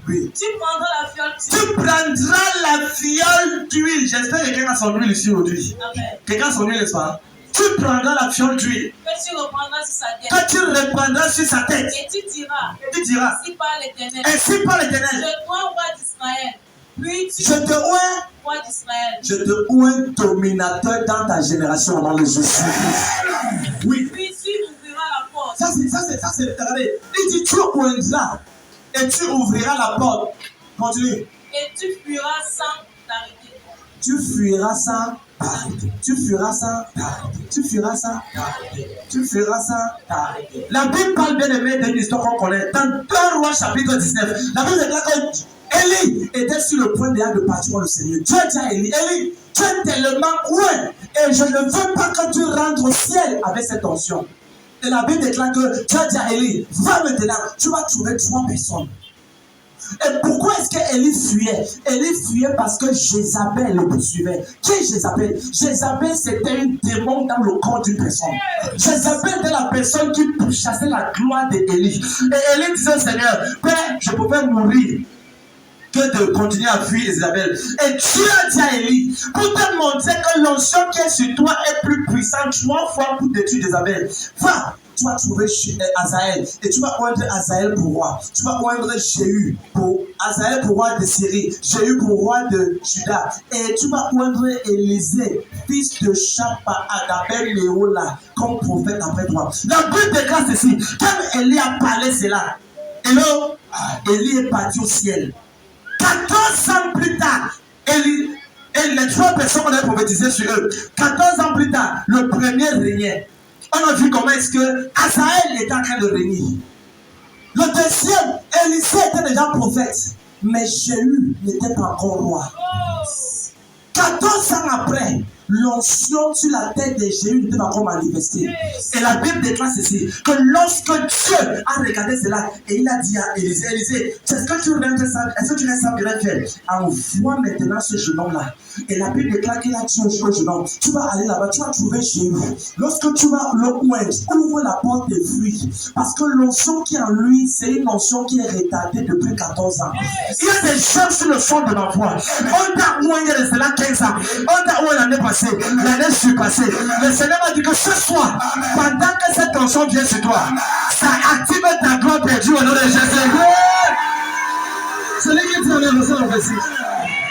Oui. Tu prendras la fiole d'huile. Tu prendras la fiole d'huile. J'espère que quelqu'un a son huile ici aujourd'hui. Amen. Quelqu'un a son huile, n'est-ce pas? Tu prendras la fiole d'huile. Que tu reprendras sur sa tête. Que tu reprendras sur sa tête. Et tu diras. Tu diras. Ainsi parle l'Éternel. Ainsi parle l'Éternel. Je dois roi d'Israël. Puis tu Je te oins. roi d'Israël. Je te oins dominateur dans ta génération dans le Jésus. Oui. Puis tu ouvriras la porte. Ça c'est, regardez. Il dit tu oindras et tu ouvriras la porte. Continue. Et tu fuiras sans t'arrêter. Tu fuiras sans t'arrêter. Tu fuiras sans t'arrêter. Tu fuiras sans t'arrêter. Tu fuiras sans t'arrêter. La Bible parle bien aimé d'une histoire qu'on connaît. Dans 2 Rois chapitre 19, la Bible déclare que Élie était sur le point de partir pour le Seigneur. Dieu dit à Élie, Élie, tu es tellement loin et je ne veux pas que tu rentres au ciel avec cette onction. Et la Bible déclare que Dieu dit à Élie, va maintenant, tu vas trouver 3 personnes. Et pourquoi est-ce qu'Élie fuyait? Élie fuyait parce que Jézabel le poursuivait. Qui est Jézabel? Jézabel, c'était une démon dans le corps d'une personne. Jézabel était la personne qui chassait la gloire d'Élie. Et Élie disait au Seigneur, Père, je pouvais mourir que de continuer à fuir Jézabel. Et Dieu a dit à Élie, pour te montrer que l'onction qui est sur toi est plus puissante 3 fois pour détruire Jézabel. Va, tu vas trouver Azaël et tu vas oindre Azaël pour roi. Tu vas oindre Jéhu pour Azaël pour roi de Syrie, Jéhu pour roi de Juda. Et tu vas oindre Élisée, fils de Shapha, Adabel Léola, comme prophète après toi. La Bible déclare ceci. Quand Élie a parlé cela, Élie est parti au ciel. 14 ans plus tard, Élie et les 3 personnes qu'on a prophétisé sur eux, 14 ans plus tard, le premier régnait. On a vu comment est-ce que Azaël était en train de régner. Le deuxième, Élisée était déjà prophète, mais Jéhu n'était pas encore roi. 14 ans après, l'onction sur la tête de Jéhu n'était pas encore manifestée. Et la Bible déclare ceci, que lorsque Dieu a regardé cela, et il a dit à Élisée, Élisée, est-ce que tu restes sans bien faire? Envoie maintenant ce jeune homme-là. Et la Bible déclare qu'il a dit au jeune homme, tu vas aller là-bas, tu vas trouver Jéhu. Lorsque tu vas le oindre, ouvre la porte des fruits. Parce que l'onction qui est en lui, c'est une onction qui est retardée depuis 14 ans. Il y a des gens sur le fond de ma voix. On t'a oint il y a de cela 15 ans. On t'a oint l'année passée, l'année surpassée. Le Seigneur m'a dit que ce soir, pendant que cette onction vient sur toi, ça active ta gloire perdue au nom de Jésus. Celui qui dit on est reçu en récit.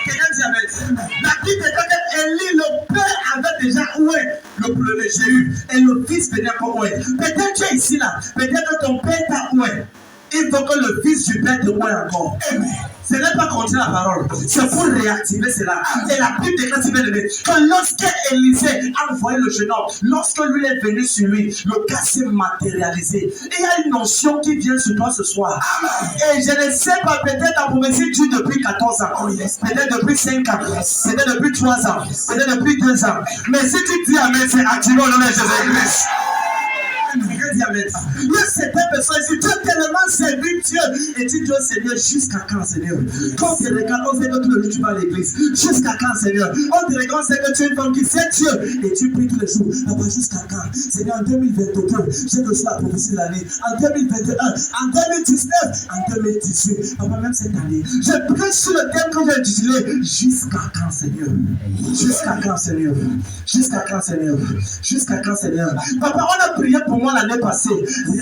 Quelqu'un dit Amen. La Bible déclare qu'Élie, le père, avait déjà oué le premier Jéhu et le fils venait encore oué. Peut-être tu es ici là, peut-être que ton père t'a oué. Il faut que le fils du père te oué encore. Amen. Ce n'est pas continuer la parole, c'est pour réactiver cela. Et la Bible déclare que lorsque Élisée a envoyé le jeune homme, lorsque lui est venu sur lui, le cas s'est matérialisé. Il y a une notion qui vient sur toi ce soir. Et je ne sais pas, peut-être la prophétie dure depuis 14 ans, peut-être depuis 5 ans, peut-être depuis 3 ans, peut-être depuis 2 ans. Mais si tu dis Amen, c'est activé au nom de Jésus-Christ. Il y a certaines personnes ici, tu as tellement servi Dieu et tu dois servir jusqu'à quand, Seigneur? Quand tu regardes, on sait que tous les jours tu vas à l'église. Jusqu'à quand, Seigneur? On te regarde, on sait que tu es une femme qui sait Dieu et tu pries tous les jours. Papa, jusqu'à quand? Seigneur, en 2022, j'ai reçu la prophétie de l'année. En 2021, en 2019, en 2018, papa, même cette année, je prie sur le thème que j'ai intitulé jusqu'à quand, Seigneur? Jusqu'à quand, Seigneur? Jusqu'à quand, Seigneur? Jusqu'à quand, Seigneur? Papa, on a prié pour moi l'année passée,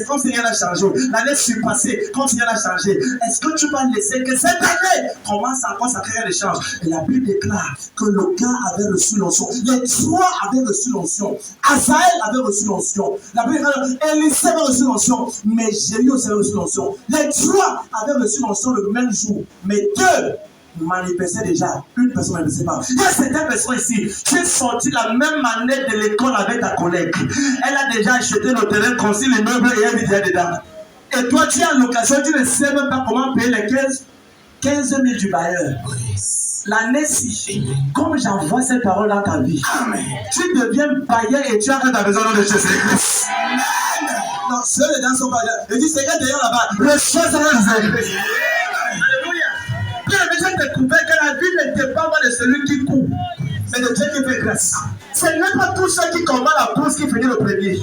comme Seigneur a changé, l'année surpassée, comme Seigneur a changé. Est-ce que tu vas laisser que cette année commence encore sa carrière de change? Et la Bible déclare que le gars avait reçu l'onction. Les 3 avaient reçu l'onction. Azaël avait reçu l'onction. La Bible déclare Élisée avait reçu l'onction. Mais Jéhu aussi avait reçu l'onction. Les 3 avaient reçu l'onction le même jour. Mais 2 manifestait déjà, une personne ne manifestait pas. Il y a certaines personnes ici, tu es sorti la même année de l'école avec ta collègue. Elle a déjà acheté le terrain, construit les meubles et elle vit dedans. Et toi, tu es en location, tu ne sais même pas comment payer les 15 000 du bailleur. L'année-ci, comme j'envoie cette parole dans ta vie, tu deviens bailleur et tu arrêtes ta maison de Jésus-Christ. Non, ceux les dents sont pas là. Il dit, c'est que d'ailleurs là-bas, le choix sera réservé. Alléluia. Puis le médecin découvert que la vie ne dépend pas de celui qui court, mais de Dieu qui fait grâce. Ce n'est pas tous ceux qui combattent la course qui finissent le premier.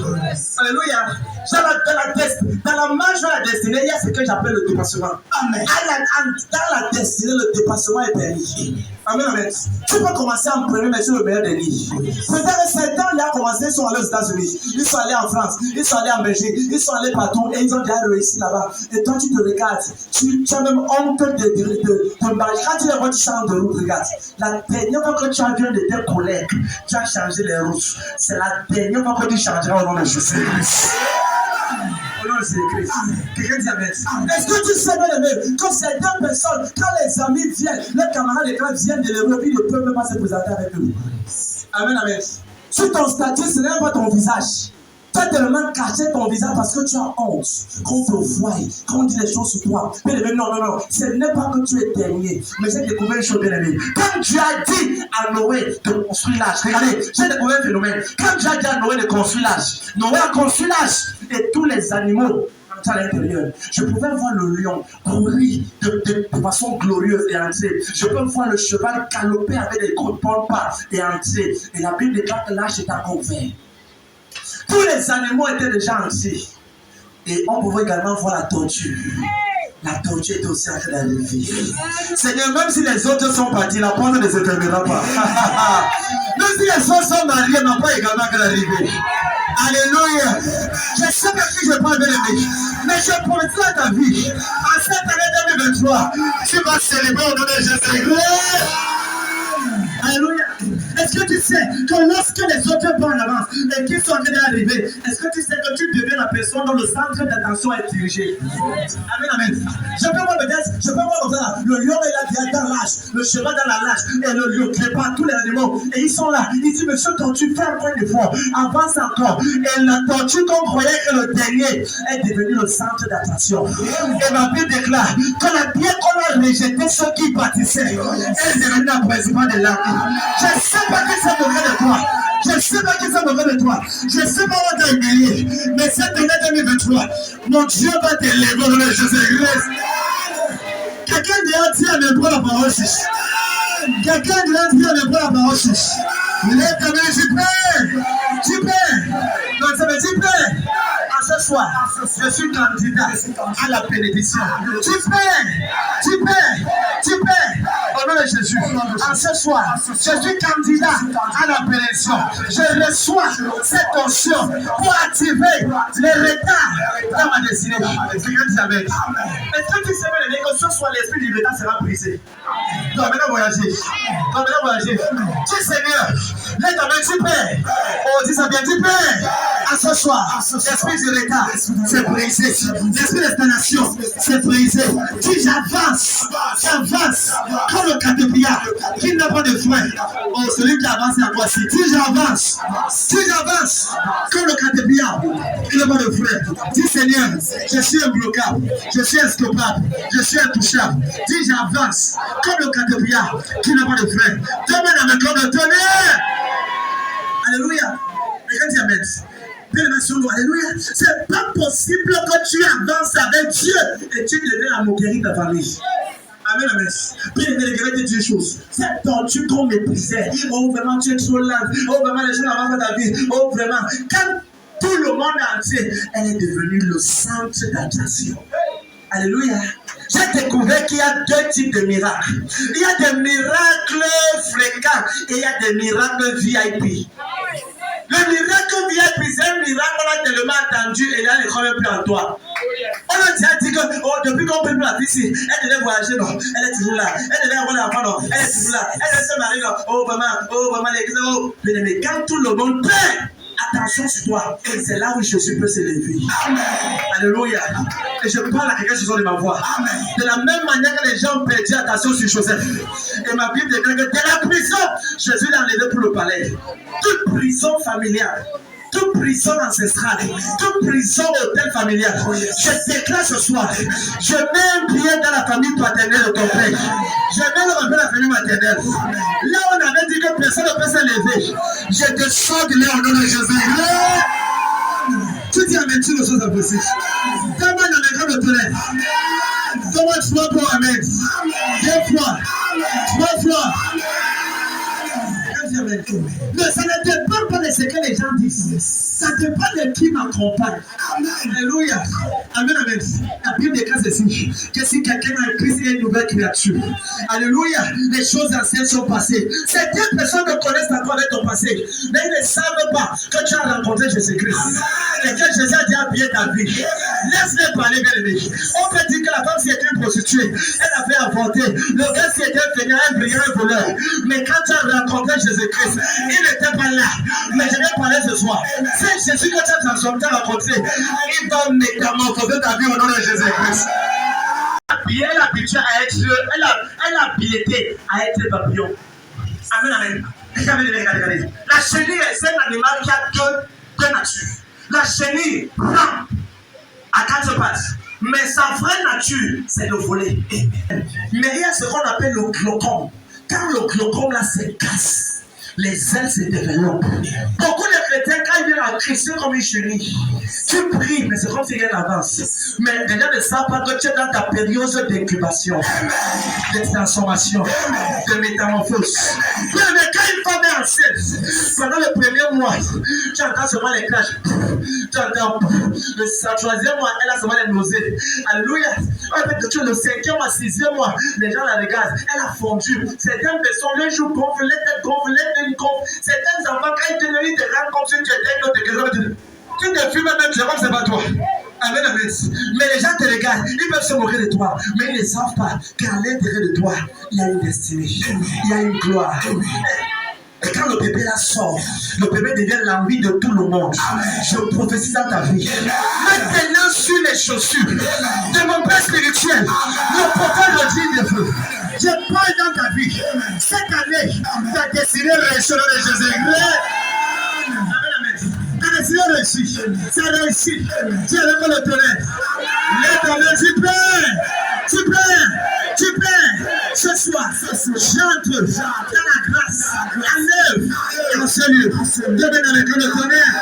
Alléluia. Dans la marche de la destinée, il y a ce que j'appelle le dépassement. Amen. Dans la destinée, le dépassement est permis. Amen, amen. Tu peux commencer en premier, mais sur le meilleur des lits. Peut-être certains, ils ont commencé, ils sont allés aux États-Unis, ils sont allés en France, ils sont allés en Belgique, ils sont allés partout et ils ont déjà réussi là-bas. Et toi, tu te regardes, tu as même honte de marcher. Quand tu les vois, tu changes de route, regarde. La dernière fois que tu as vu de tes collègues, tu as changé les routes. C'est la dernière fois que tu changeras au nom de Jésus-Christ. Au nom de Jésus-Christ. Quelqu'un dit Amen. Est-ce que tu sais, bien aimé, que certaines personnes, quand les amis viennent, les camarades de classe viennent de l'Europe, ils ne peuvent même pas se présenter avec eux. Amen, amen. Sur ton statut, ce n'est pas ton visage. Tu as tellement caché ton visage parce que tu as honte. Qu'on te voie, qu'on dit les choses sur toi. Mais non, ce n'est pas que tu es dernier. Mais j'ai découvert une chose, bien aimé. Quand tu as dit à Noé de construire l'âge, regardez, j'ai découvert un phénomène. Quand tu as dit à Noé de construire l'âge, Noé a construit l'âge et tous les animaux à l'intérieur. Je pouvais voir le lion courir de façon glorieuse et entrer. Je peux voir le cheval galoper avec des gros pas et entrer. Et la Bible déclare que l'âge est encore ouvert. Tous les animaux étaient déjà entrés. Et on pouvait également voir la tortue. La tortue était aussi en train d'arriver. Seigneur, même si les autres sont partis, la porte ne se fermera pas. Même si les autres sont mariés, n'a pas également qu'à l'arrivée. Alléluia. Je sais pas qui je parle, bien aimé. Mais je promets à ta vie, en cette année 2023, tu vas célébrer au nom de Jésus. Alléluia. Est-ce que tu sais que lorsque les autres vont en avance et qu'ils sont en train d'arriver, est-ce que tu sais que tu deviens la personne dont le centre d'attention est dirigé? Amen, amen. Je peux voir comme ça, le lion est là dans l'âge, le cheval dans la lâche, et le lion prépare tous les animaux. Et ils sont là. Il dit, monsieur tortue, fais encore une fois, avance encore. Et la tortue qu'on croyait que le dernier est devenu le centre d'attention. Et ma Bible déclare que la bien qu'on a rejeté ceux qui bâtissaient, elle est devenue la principale de l'âme. Je ne sais pas qui s'est moqué de toi. Je ne sais pas qui s'est moqué de toi. Je ne sais pas où tu as humilié. Mais cette année 2023, mon Dieu va t'élever au nom de Jésus-Christ. Quelqu'un doit dire à me prendre la parole. Quelqu'un doit dire à me prendre la parole. Lève ta main, tu peux. Donc ça veut dire tu peux. À ce soir, je suis candidat à la bénédiction. Tu peux. Au nom de Jésus. À ce soir, je suis candidat à la bénédiction. Je reçois cette onction pour activer les retards dans ma destinée. Quelqu'un dit Amen. Est-ce que tu sais bien que ce soit l'esprit du retard sera brisé? Non, maintenant voyager. Tu Seigneur, lève ta main, tu peux. Oh, dis ça bien, tu peux. À ce soir, l'esprit du retard, c'est brisé. L'esprit de stagnation, c'est brisé. Si j'avance comme le caterpillar qui n'a pas de frein. Oh, celui qui avance à quoi? Si j'avance comme le caterpillar qui n'a pas de frein. Dis Seigneur, je suis imbloquable, je suis instoppable, je suis intouchable. Dis j'avance comme le caterpillar qui n'a pas de frein. Donne-moi la main comme le tonnerre. Alléluia. Regarde Amen. Alléluia. C'est pas possible que tu avances avec Dieu et tu deviens la moquerie de ta famille. Amen, amen. Puis il devait te dire une chose. Cette tortue qu'on méprisait. Oh, vraiment, tu es trop lente. Oh, vraiment, les gens avancent dans ta vie. Oh, vraiment. Quand tout le monde entier, elle est devenue le centre d'attraction. Alléluia. J'ai découvert qu'il y a deux types de miracles. Il y a des miracles fréquents et il y a des miracles VIP. Le miracle VIP, c'est un miracle qu'on a tellement attendu et là, il ne croit même plus en toi. On a déjà dit que depuis qu'on peut plus la fille, elle devait voyager, non, elle est toujours là. Elle devait avoir l'enfant, non, elle est toujours là. Elle se marie, non, oh vraiment, l'église, oh. Mais quand tout le monde paie, attention sur toi. Et c'est là où Jésus peut s'élever. Alléluia. Et je parle à quelqu'un sur de ma voix. Amen. De la même manière que les gens ont perdu attention sur Joseph. Et ma Bible déclare que de la prison, Jésus l'a enlevé pour le palais. Toute prison familiale, toute prison ancestrale, toute prison hôtel familial, je déclare ce soir, je mets un pied dans la famille paternelle de ton père. Je mets dans la famille maternelle. Là on avait dit que personne ne peut s'élever. Je te sors de là au nom de Jésus. Tu dis amen, tu le choses impossibles. Donne-moi un écran de tonnerre. Donne-moi 3 fois amen. 2 fois. 3 fois. Mais ça ne dépend pas de ce que les gens disent. Ça dépend de qui m'accompagne. Alléluia. Amen, amen. La Bible déclare ceci, que si quelqu'un a Christ, il est une nouvelle créature. Alléluia. Les choses anciennes sont passées. Certaines personnes te connaissent encore avec ton passé, mais ils ne savent pas que tu as rencontré Jésus-Christ et que Jésus a déjà habillé ta vie. Laisse-les parler, bien aimé. On peut dire que la femme, si elle était une prostituée, elle avait avorté. Le gars, si était venu, un brillant, un voleur. Mais quand tu as rencontré Jésus-Christ, il n'était pas là. Mais je vais parler ce soir. C'est Jésus que tu as transformé, tu as rencontré. Il va métamorphoser ta vie au nom de Jésus-Christ. Elle a habitué à être, elle a habilité à être papillon. Amen, amen. Regardez. La chenille, c'est un animal qui a deux natures. La chenille rampe à 4 pattes. Mais sa vraie nature, c'est de voler. Mais il y a ce qu'on appelle le glaucome. Quand le glaucome là se casse, les ailes se développent. Beaucoup de chrétiens, quand ils viennent en Christ, c'est comme une chenille. Tu pries, mais c'est comme s'il y a une avance. Mais les gens ne savent pas que tu es dans ta période d'incubation, de transformation, de métamorphose. Mais quand une femme est enceinte, pendant le premier mois, tu entends seulement les crash. Tu entends le 3e mois, elle a seulement les nausées. Alléluia. Le 5e mois, 6e mois, les gens la regardent. Elle a fondu. Certaines personnes, les joues gonflent, les têtes gonflent, certains enfants, quand ils te rendent comme si tu étais une autre question. Tu te fumes même, je vois que c'est pas toi. Amen, amen. Mais les gens te regardent, ils peuvent se moquer de toi, mais ils ne savent pas qu'à l'intérieur de toi, il y a une destinée, il y a une gloire. Et quand le bébé là sort, le bébé devient l'envie de tout le monde. Je prophétise dans ta vie. Maintenant sur les chaussures de mon père spirituel, le prophète le dit de feu. Je parle dans ta vie. Cette année, ta destinée réussit de Jésus. Ta destinée réussit. Ça réussit. Tu es avec le tonnerre. Les tonnerres, tu peux. Ce soir, j'entre dans la grâce, en œuvre, dans ce lieu. Dieu est dans le tonnerre.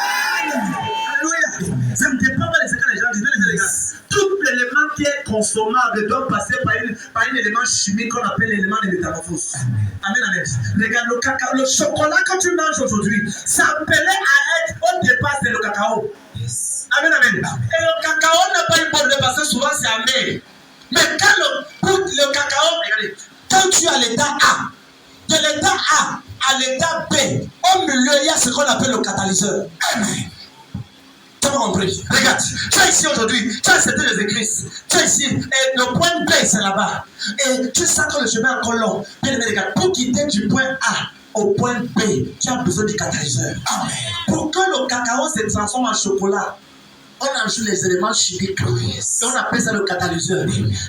Alléluia. Ça ne dépend pas de ce que les gens disent. Les gars. Tout l'élément qui est consommable doit passer par un élément chimique qu'on appelle l'élément de métamorphose. Amen, amen. Regarde le cacao, le chocolat que tu manges aujourd'hui, ça appelait à être au départ c'est le cacao. Amen, amen. Et le cacao n'a pas une bonne de parce que souvent c'est amer. Mais quand le cacao, regardez, quand tu as l'état A, de l'état A à l'état B, au milieu, il y a ce qu'on appelle le catalyseur. Amen. Tu as compris? Regarde, tu es ici aujourd'hui, tu as accepté Jésus-Christ, tu es ici, et le point B c'est là-bas. Et tu sens que le chemin est encore long. Bien aimé, regarde, pour quitter du point A au point B, tu as besoin du catalyseur. Amen. Pour que le cacao se transforme en chocolat, on ajoute les éléments chimiques et on appelle ça le catalyseur.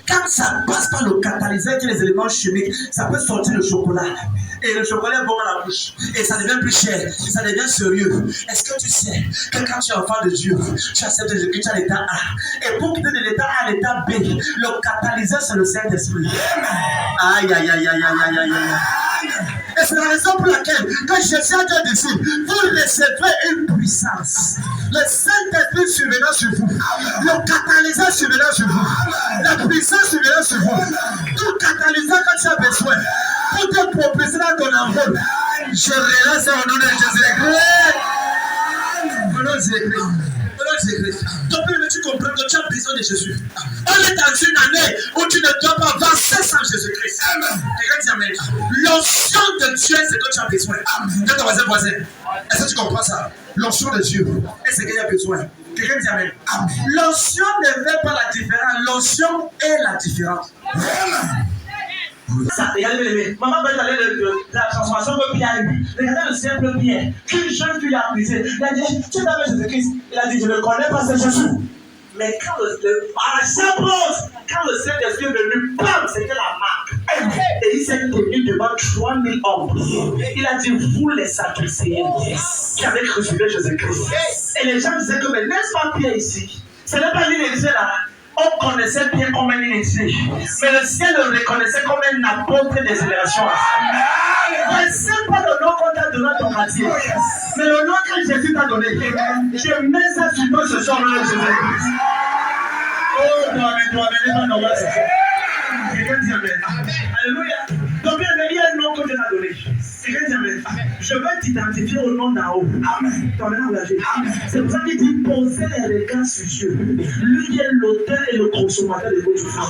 Quand ça passe par le catalyseur qui est les éléments chimiques, ça peut sortir le chocolat. Et le chocolat est bon à la bouche. Et ça devient plus cher. Et ça devient sérieux. Est-ce que tu sais que quand tu es enfant de Dieu, tu acceptes Jésus, tu as l'état A. Et pour quitter de l'état A à l'état B, le catalyseur c'est le Saint-Esprit. Aïe, aïe, aïe, aïe, aïe, aïe, aïe. Et c'est la raison pour laquelle, quand Jésus a dit ici, vous recevez une puissance. Le Saint-Esprit survenant sur vous. Le catalyseur survenant sur vous. La puissance survenant sur vous. Tout catalyseur que tu as besoin. Pour te propulser dans ton envol. Je relâche ça au nom de Jésus-Christ. Au nom de Jésus-Christ. Donc, tu comprends que tu as besoin de Jésus. On est dans une année où tu ne dois pas avancer sans Jésus-Christ. Amen. L'onction de Dieu, c'est que tu as besoin. De ton voisin. Est-ce que tu comprends ça? L'onction de Dieu, c'est ce qu'il y a besoin. Quelqu'un dit Amen. L'onction ne fait pas la différence. L'onction est la différence. Ça, regardez, maman va parler de la transformation que Pierre a eue. Regardez le simple Pierre, qu'une jeune fille a brisé. Il a dit, tu es avec Jésus-Christ. Il a dit, je ne connais pas ce Jésus. Mais quand à la simple quand le Saint-Esprit est venu, bam, c'était la marque. Et il s'est tenu devant 3000 hommes. Il a dit, vous les Sadducéens qui avaient crucifié Jésus-Christ. Et les gens disaient que, mais n'est-ce pas Pierre ici? Ce n'est pas lui qui était là. on connaissait bien comme un initié. Mais le ciel le reconnaissait comme un apôtre des générations. Ce n'est pas le nom qu'on t'a donné à ton quartier. Mais le nom que Jésus t'a donné. Je mets ça sur toi ce soir-là, Jésus-Christ. Oh, toi, mais pas normal, c'est ça. Quelqu'un dit Amen. Alléluia. Donc, bien, il y a un nom que Dieu t'a donné. Quelqu'un dit Amen. Je veux t'identifier au nom d'en haut. Amen. C'est pour ça qu'il dit posez les regards sur Dieu. Lui est l'auteur et le consommateur de votre foi.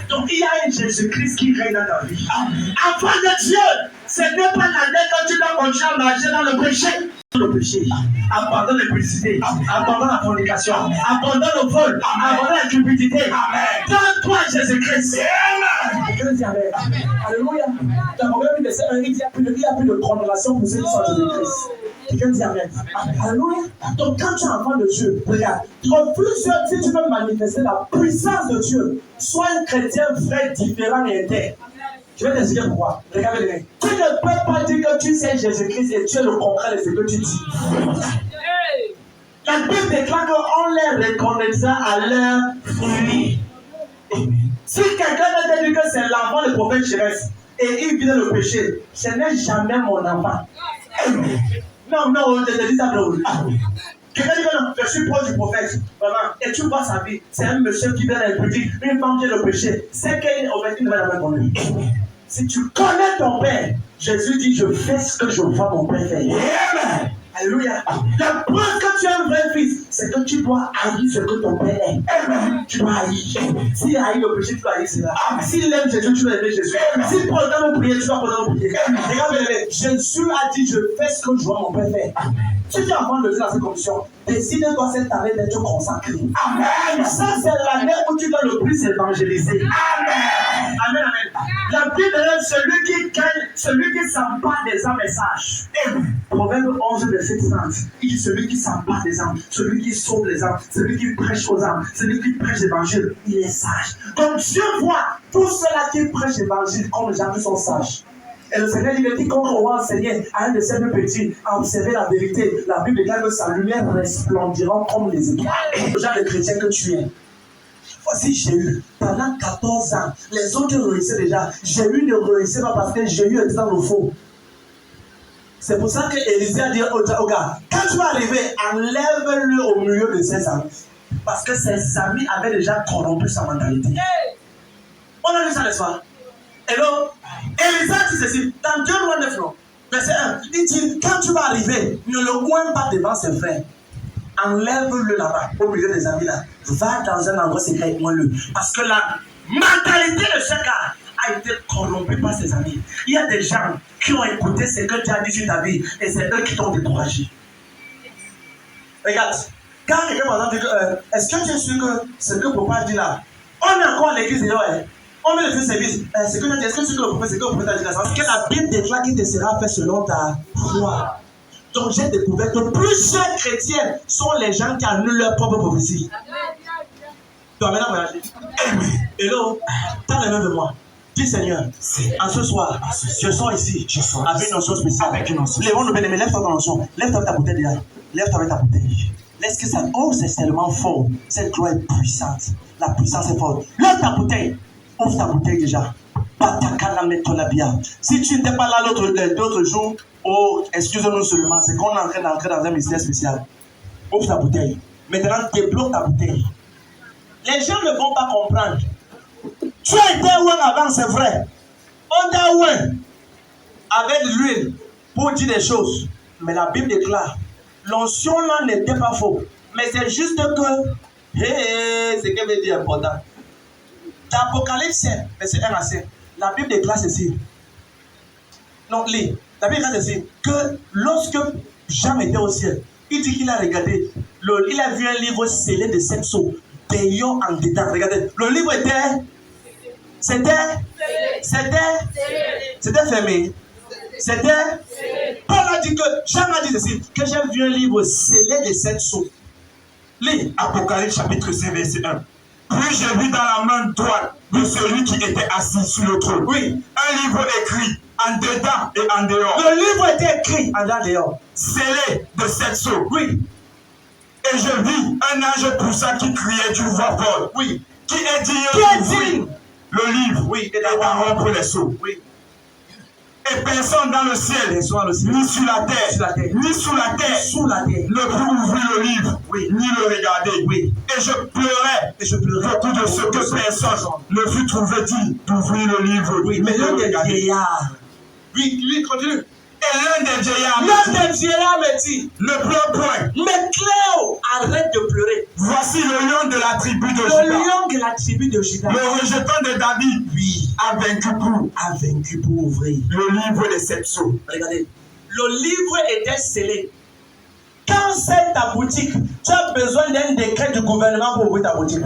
Donc, il y a un Jésus-Christ qui règne dans ta vie. Enfant de Dieu, ce n'est pas la dette quand tu dois continuer à marcher dans le péché. Le péché, abandonne l'impureté, abandonne la fornication, abandonne le vol, abandonne la cupidité. Donne-toi Jésus-Christ. Amen. Alléluia. Dans Proverbe 1, il y a plus de condamnation pour ceux qui sont Jésus-Christ. Quelqu'un dit Amen. Alléluia. Donc quand tu es enfant de Dieu, regarde, si tu veux manifester la puissance de Dieu, sois un chrétien vrai, différent et intègre. Je vais t'expliquer pourquoi. Regardez bien. Tu ne peux pas dire que tu sais Jésus-Christ et tu es le contraire de ce que tu dis. La Bible déclare qu'on les reconnaîtra à leur fruit. Si quelqu'un te dit que c'est l'enfant du prophète Jésus et il vit dans le péché, ce n'est jamais mon enfant. Non, je te dis ça drôle. Quelqu'un dit que non, je suis proche du prophète, vraiment, et tu vois sa vie, c'est un monsieur qui vient dans le public, une femme qui est le péché, c'est qu'il ne va jamais connu. Si tu connais ton Père, Jésus dit, je fais ce que je vois mon Père faire. Amen. Alléluia. La preuve que tu es un vrai fils, c'est que tu dois haïr ce que ton Père aime. Amen. Tu dois haïr. S'il haït le péché, tu dois haïr cela. S'il aime Jésus, tu dois aimer Jésus. S'il pendant nous prier, tu dois pendant nous prier. Regarde, Jésus a dit, je fais ce que je vois mon Père faire. Si tu es enfant de Dieu dans cette condition, décide-toi cette année d'être consacré. Amen. Ça, c'est l'année où tu dois le plus évangéliser. Amen. Amen, amen. La Bible est celui qui gagne, celui qui s'empare des âmes et sages. Proverbe 11, verset 30. Il dit celui qui s'empare des âmes, celui qui sauve les âmes, celui qui prêche aux âmes, celui qui prêche l'évangile, il est sage. Donc Dieu voit tous ceux-là qui prêchent l'évangile comme les gens qui sont sages. Et le Seigneur dit que quiconque aura enseigné à un de ses plus petits à observer la vérité, la Bible déclare que sa lumière resplendira comme les étoiles. Le genre de chrétien que tu es. Voici Jéhu, pendant 14 ans, les autres réussissaient déjà. Jéhu ne réussissait pas parce que Jéhu était dans le faux. C'est pour ça que Élisée a dit au gars, quand tu vas arriver, enlève-le au milieu de ses amis. Parce que ses amis avaient déjà corrompu sa mentalité. On a vu ça, n'est-ce pas? Et donc, Élisée dit ceci, dans 2 Rois 9, verset 1, il dit, quand tu vas arriver, ne le oigne pas devant ses frères. Enlève-le là-bas, au milieu des amis là. Va dans un endroit secret, moi-le. Parce que la mentalité de ce gars a été corrompue par ses amis. Il y a des gens qui ont écouté ce que tu as dit sur ta vie et c'est eux qui t'ont découragé. Regarde, quand quelqu'un par exemple dit est-ce que tu es sûr que ce que papa dit là, on est encore à l'église et on met le feu service. Ce que tu as dit, est-ce que tu es sûr que le prophète a dit là? Parce que la Bible déclare qu'il te sera fait selon ta foi. Donc j'ai découvert que plusieurs chrétiens sont les gens qui annulent leur propre prophétie. Tu vas maintenant voyager. Hello, t'as les mains de moi. Dis Seigneur, en ce soir, je sors ici avec une notion spéciale. Lève-nous bien-aimés, lève-toi dans l'onction. Lève-toi avec ta bouteille déjà. Lève-toi avec ta bouteille. Laisse que ça. Oh, c'est tellement fort. Cette gloire est puissante. La puissance est forte. Lève ta bouteille. Ouvre ta bouteille déjà. Si tu n'étais pas là l'autre jour, oh, excuse-nous seulement, c'est qu'on est en train d'entrer dans un mystère spécial. Ouvre ta bouteille. Maintenant, débloque ta bouteille. Les gens ne vont pas comprendre. Tu as été ouin avant, c'est vrai. On t'a ouin avec l'huile pour dire des choses. Mais la Bible déclare, l'onction là n'était pas faux. Mais c'est juste que, c'est ce qu'elle veut dire important. L'Apocalypse, verset 1 à 5, la Bible déclare ceci. Donc, lis. La Bible déclare ceci, que lorsque Jean était au ciel, il dit qu'il a regardé, il a vu un livre scellé de 7 sceaux, d'ailleurs en dedans. Regardez, le livre c'était fermé. Paul a dit que, Jean a dit ceci, que j'ai vu un livre scellé de 7 sceaux. Lis. Apocalypse chapitre 5, verset 1. Puis j'ai vu dans la main droite de celui qui était assis sur le trône. Oui. Un livre écrit en dedans et en dehors. Le livre était écrit en dedans et dehors. Scellé de 7 sceaux. Oui. Et je vis un ange puissant qui criait d'une voix forte. Oui. Qui est digne Qui est digne? Le livre, Oui, et d'en rompre les sceaux. Oui. Et personne dans le ciel, ni sur la terre, ni sous la terre, ne peut ouvrir le livre, ni le regarder. Oui. Et je pleurais beaucoup de ce que personne ne fut trouvé digne d'ouvrir le livre, Oui, mais ni l'un le des regarder. vieillards. Oui, continue. Et l'un des vieillards me dit, ne pleure point. mais Cléo, arrête de pleurer. Voici le lion de la tribu de Le Juda. lion de la tribu de Juda, Le rejetant de David, a vaincu pour ouvrir. le livre des 7 sceaux. Regardez, le livre était scellé. Quand c'est ta boutique, tu as besoin d'un décret du gouvernement pour ouvrir ta boutique.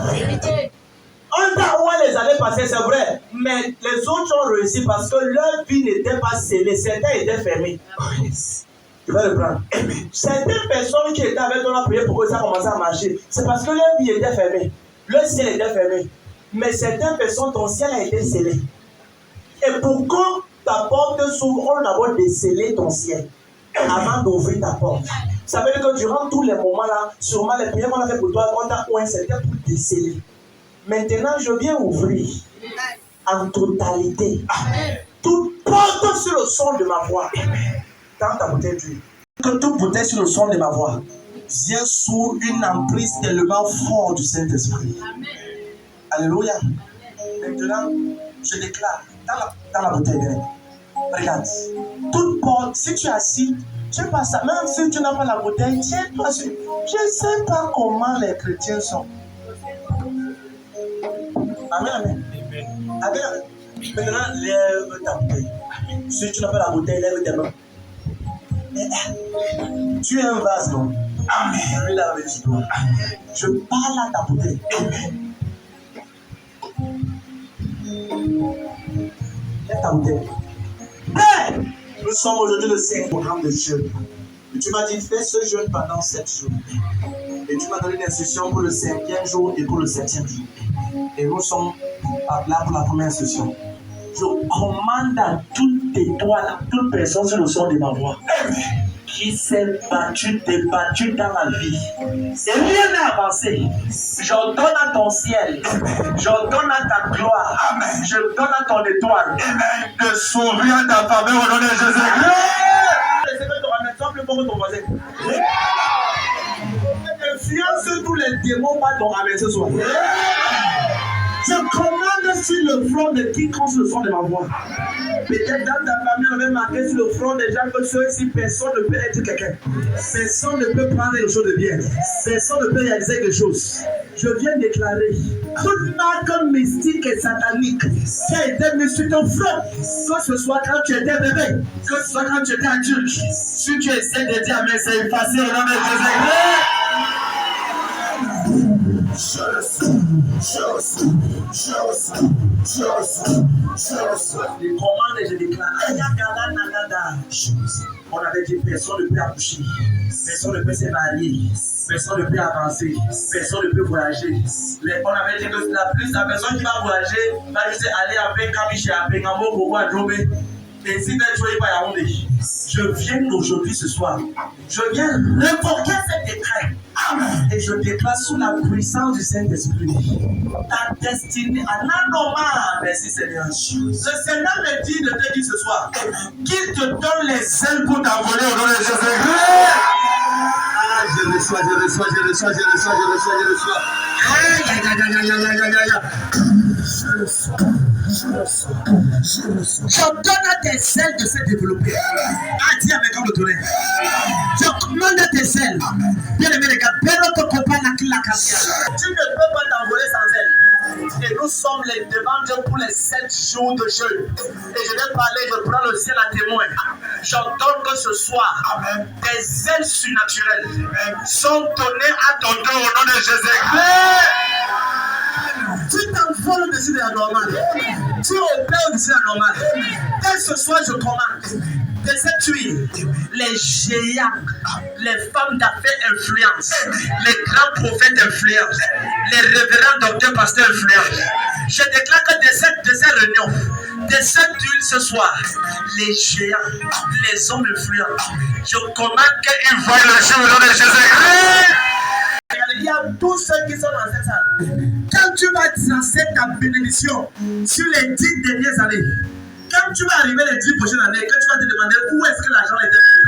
On t'a oué les années passées, c'est vrai, mais les autres ont réussi parce que leur vie n'était pas scellée, certains étaient fermés. Tu vas le prendre. Certaines personnes qui étaient avec toi la prière pour que ça commence à marcher, c'est parce que leur vie était fermée, leur ciel était fermé. Mais certaines personnes, ton ciel a été scellé. Et pour que ta porte s'ouvre, on a d'abord décellé ton ciel avant d'ouvrir ta porte. Ça veut dire que durant tous les moments là, sûrement les prières qu'on a fait pour toi, on t'a oué, c'était pour déceler. Maintenant, je viens ouvrir en totalité. Toute porte sur le son de ma voix. Dans ta bouteille d'huile. Que toute bouteille sur le son de ma voix vient sous une emprise tellement forte du Saint-Esprit. Alléluia. Maintenant, je déclare dans la bouteille. Regarde. Toute porte, si tu es assis, tu n'es pas ça. Même si tu n'as pas la bouteille, tu n'es pas sûr. Je ne sais pas comment les chrétiens sont. Amen, amen. Amen. Maintenant, lève ta bouteille. Si tu n'as pas la bouteille, lève tes mains. Tu es un vase, non? Amen. Je là avec toi. Je parle à ta bouteille. Amen. Lève ta bouteille. Père, nous sommes aujourd'hui le 5 programme de jeûne. Et tu m'as dit, fais ce jeûne pendant 7 jours. Et tu m'as donné une instruction pour le 5e jour et pour le 7e jour. Et nous sommes là pour la première instruction. Je commande à toute étoile, à toute personne sur le son de ma voix, qui s'est battue, débattue dans la vie. Et rien n'a avancé. Je donne à ton ciel. Je donne à ta gloire. Amen. Je donne à ton étoile. Amen. De s'ouvrir à ta faveur au nom de Jésus. C'est que tu ramènes ça plus pour ton voisin. Influence tous les démons par ton ramène ce soir. Je commande sur le front de quiconque le son de ma voix. Peut-être dans ta famille, on avait marqué sur le front des gens que ceux-ci, personne ne peut être quelqu'un. Personne ne peut prendre quelque chose de bien. Personne ne peut réaliser quelque chose. Je viens déclarer toute marque mystique et satanique qui a été mise sur ton front, que ce soit quand tu étais bébé, que ce soit quand tu étais adulte. Si tu essaies de dire, mais c'est effacé au nom de Jésus. Je commande et je déclare. On avait dit personne ne peut accoucher, personne ne peut se marier, personne ne peut avancer, personne ne peut voyager. On avait dit que la personne qui va voyager va juste aller avec Kamiché, avec Ngambo, Gogo, Adrobé. Et si tu es pas Yaoundé, je viens aujourd'hui ce soir, je viens révoquer ce décret. Et je déclare sous la puissance du Saint-Esprit ta destinée à l'anormal. Merci Seigneur. Le Seigneur me dit de te dire ce soir qu'il te donne les ailes pour t'envoler au nom de Jésus. Ah, je reçois. Je donne à tes ailes de se développer. Ah, dis avec comme le tonnerre. Je commande à tes ailes. Bien aimé, regarde, bien notre compagne qui l'a cassé. Tu ne peux pas t'envoler sans ailes. Et nous sommes les demandeurs pour les 7 jours de jeûne. Et je vais parler, je prends le ciel à témoin. J'entends que ce soir, des ailes surnaturelles sont données à ton dos au nom de Jésus. Tu t'envoles au-dessus de la normale. Tu opères au-dessus de la normale. Dès ce soir, je commande de cette huile, les géants, les femmes d'affaires influencent, les grands prophètes influencent, les révérends docteurs pasteurs influencent. Je déclare que de cette réunion, de cette huile ce soir, les géants, les hommes influents, je commande qu'ils voient le jour au nom de Jésus. y a tous ceux qui sont dans cette salle. Quand tu vas tracer ta bénédiction sur les 10 dernières années, quand tu vas arriver les 10 prochaines années, quand tu vas te demander où est-ce que l'argent était venu,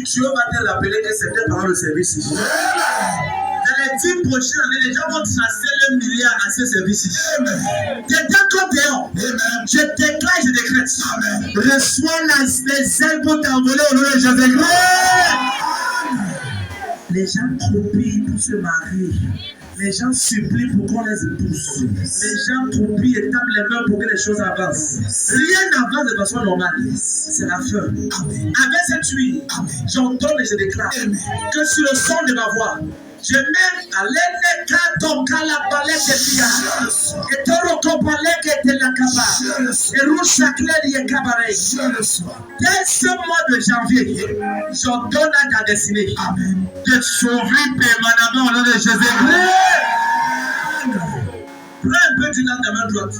Dieu va te rappeler que c'était pendant le service ici. Dans les 10 prochaines années, les gens vont tracer le milliard à ce service ici. Quelqu'un comme dehors, je déclare, je décrète. Reçois les ailes pour t'envoler au nom de Jésus. Les gens troupillent pour se marier. Les gens supplient pour qu'on les épouse. Les gens troupillent et tapent les mains pour que les choses avancent. Rien n'avance de façon normale. C'est la fin. Avec cette huile, j'entends et je déclare que sur le son de ma voix, je mets à l'aide ton calapalais de Pia. Et ton compalais qui était la capa. Et rouge clair y cabaret. Dès ce mois de janvier, j'ordonne à ta destinée de sauver permanemment au nom de Jésus. Prends un peu du temps de main droite.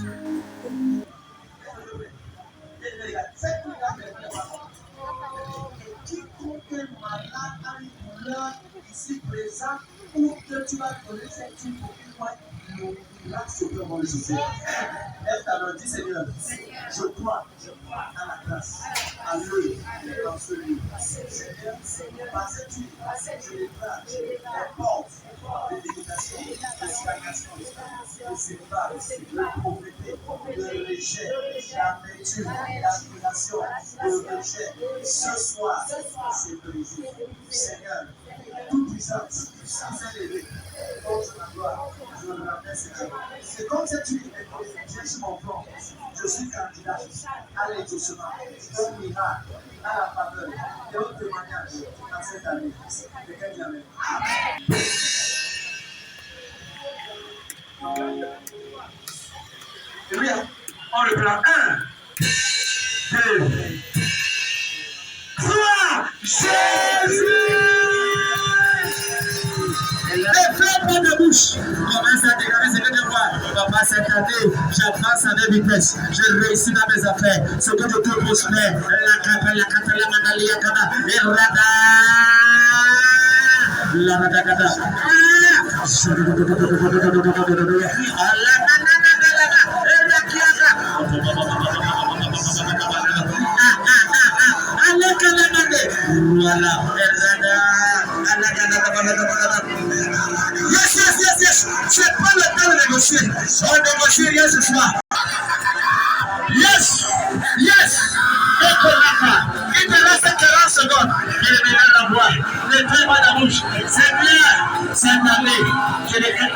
Quiconque est malade a une douleur ici présent, ou que tu vas donner cette type pour qu'il voit le miracle s'opère dans le Jésus. Lève ta main, dis Seigneur, je crois à la grâce, à l'œil dans ce livre. Seigneur, par cette huile, je déclare les portes de l'éducation, de stagnation, de séparation, de pauvreté, de rejet, d'amertume, d'aspiration, de rejet. Ce soir, c'est brisé. Seigneur, toute puissance, c'est élevé. Donc je m'adore, je me rappelle, Seigneur. C'est comme cette huile est j'ai sur mon front. Je suis candidat à l'exaucement, au miracle, à la faveur et au témoignage dans cette année. Quelqu'un dit Amen. Et oui, on le prend 1, 2, 3, Jésus! Ne fais pas de bouche. Commence à déclarer ce que tu vois. Papa, cette année, j'avance avec vitesse. Je réussis dans mes affaires. Ce que je te prospère. La capelle, la catale, la mandalie, la kaba, et rada. La rada, kaba. Yes. C'est pas le temps de négocier. On négocie rien ce soir. Yes. Et il te reste 40 secondes. Il est la voix. Ne fais pas la bouche. Seigneur, cette année, je décrète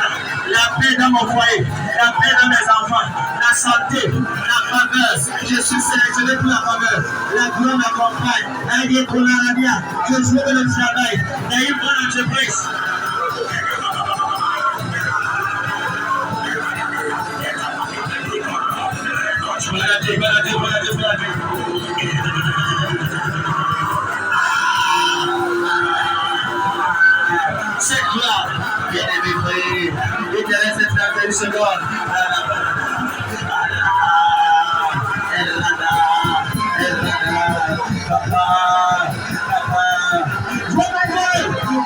la paix dans mon foyer, la paix dans mes enfants, la santé, la faveur. Je suis sélectionné pour la faveur. La gloire m'accompagne. Aïe, pour la rabia. Je joue le travail. Dans une bonne entreprise. C'est gloire, bien aimé, il te reste 31 secondes. Papa,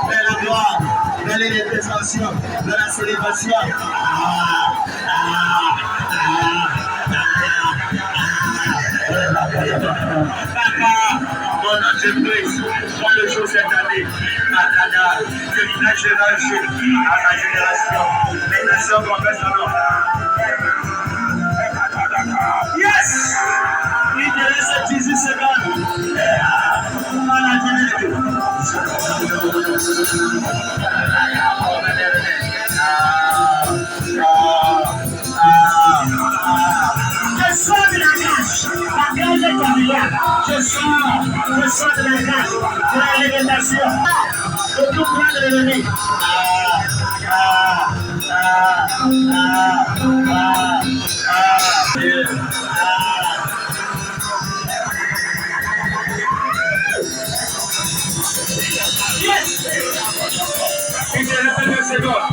fais la gloire, dans les présentations, dans la célébration. Papa, mon entreprise, moi le jour cette année, Matana, de la génération à la génération, les nations confessent son nom. Yes! Il te reste 18 secondes. À la divinité. Je sors de la grâce est familiale. Je sors de la grâce, de la révélation, de tout plan de l'ennemi. Yes! Il te reste 2 secondes.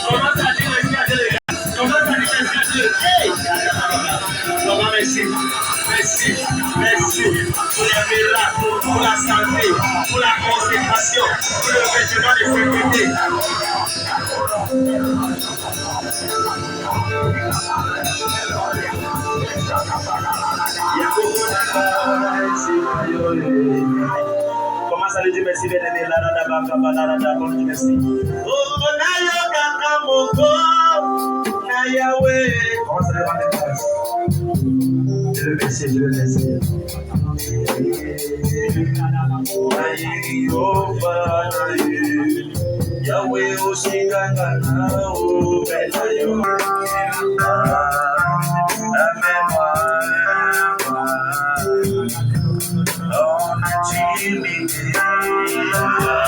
Commence à dire le ciel. Commence à dire le ciel. Hey! merci. Merci, merci pour les miracles, pour la santé, pour la consécration, pour le vêtement de sécurité. Commence à lui dire merci, bien-aimé. Merci. Oh, Naya Kakamoko, Naya Way. Commence à lui rendre grâce. Je le remercie, je le remercie. Yahweh Oshigangana Obenayo Amen. On a timidé, je veux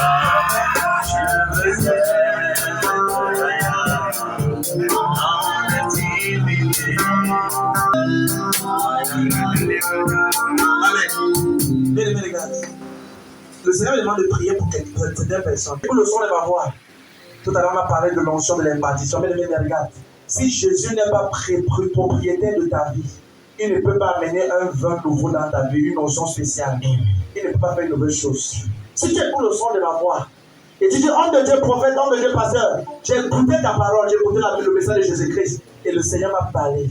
Le Seigneur demande de prier pour certaines personnes. Pour le son de ma voix, tout à l'heure on a parlé de l'onction de l'impartition. Mais regarde, si Jésus n'est pas propriétaire de ta vie, il ne peut pas amener un vin nouveau dans ta vie, une onction spéciale. Il ne peut pas faire une nouvelle chose. Si tu écoutes le son de ma voix, et tu dis, homme de Dieu, prophète, homme de Dieu, pasteur, j'ai écouté ta parole, j'ai écouté le message de Jésus-Christ, et le Seigneur m'a parlé.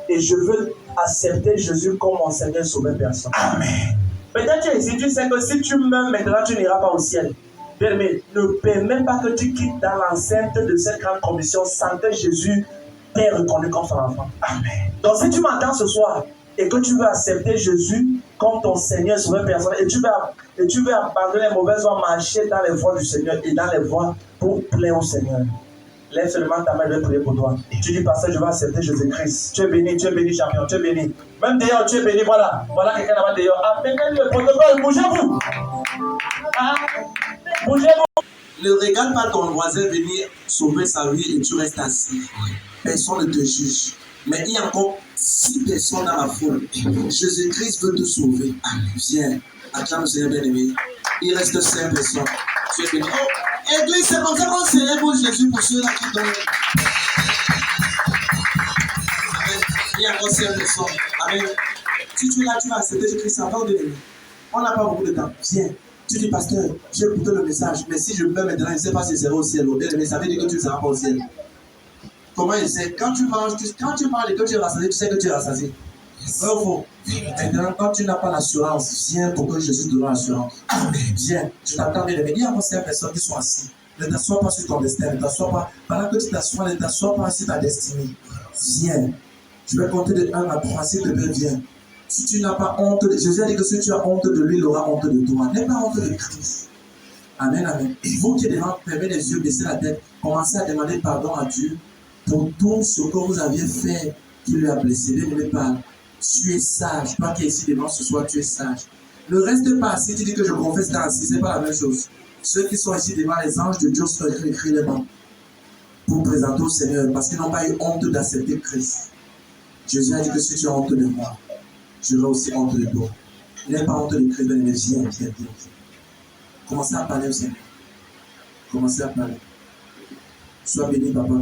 Et je veux accepter Jésus comme mon Seigneur sauveur personne. Amen. Peut-être ici, tu sais que si tu meurs maintenant, tu n'iras pas au ciel. Mais ne permets pas que tu quittes dans l'enceinte de cette grande commission sans que Jésus t'ait reconnu comme son enfant. Amen. Donc si tu m'entends ce soir et que tu veux accepter Jésus comme ton Seigneur sauveur personne et tu veux abandonner les mauvaises voies, marcher dans les voies du Seigneur et dans les voies pour plaire au Seigneur, lève seulement ta main, je vais prier pour toi. Tu dis, pasteur, je vais accepter Jésus-Christ. Tu es béni, champion, tu es béni. Même d'ailleurs, tu es béni, voilà. Voilà quelqu'un là-bas d'ailleurs. Amenez le protocole, bougez-vous. Ah, bougez-vous. Ne regarde pas ton voisin venir sauver sa vie et tu restes assis. Personne ne te juge. Mais il y a encore 6 personnes dans la foule. Jésus-Christ veut te sauver. Viens, acclame le Seigneur bien-aimé. Il reste 5 personnes. Tu es béni. Oh, Église, c'est comme ça qu'on célèbre Jésus pour ceux-là qui donnent. Amen. Il y a encore 5 personnes. Amen. Si tu es là, tu vas accepter Jésus-Christ avant de venir. On n'a pas beaucoup de temps. Viens. Tu dis, pasteur, j'ai écouté le message, mais si je meurs maintenant, je ne sais pas si je serai au ciel. Mais ça veut dire que tu ne seras pas au ciel. Comment il sait? Quand tu manges et que tu es rassasié, tu sais que tu es rassasié. Bravo. Maintenant, quand tu n'as pas l'assurance, viens pour que Jésus te donne l'assurance. Viens. Je t'attends bien. Mais il y a encore 5 personnes qui sont assises. Ne t'assois pas sur ton destin. Ne t'assois pas. Pendant que tu t'assois, ne t'assois pas sur ta destinée. Viens. Je vais compter de 1 à 3. S'il te plaît, viens. Si tu n'as pas honte de Jésus, a dit que si tu as honte de lui, il aura honte de toi. N'aie pas honte de Christ. Amen, amen. Et vous qui êtes devant, fermez les yeux, baissez la tête, commencez à demander pardon à Dieu pour tout ce que vous aviez fait qui lui a blessé. Ne pas. Tu es sage. Toi qui es ici devant ce soir, tu es sage. Ne reste pas assis, tu dis que je confesse dans assis, ce n'est pas la même chose. Ceux qui sont ici devant les anges de Dieu sont écrits les noms pour présenter au Seigneur parce qu'ils n'ont pas eu honte d'accepter Christ. Jésus a dit que si tu as honte de moi, j'aurai aussi honte de toi. N'aie pas honte de Christ, mais viens. Commencez à parler au Seigneur. Commencez à parler. Sois béni, papa.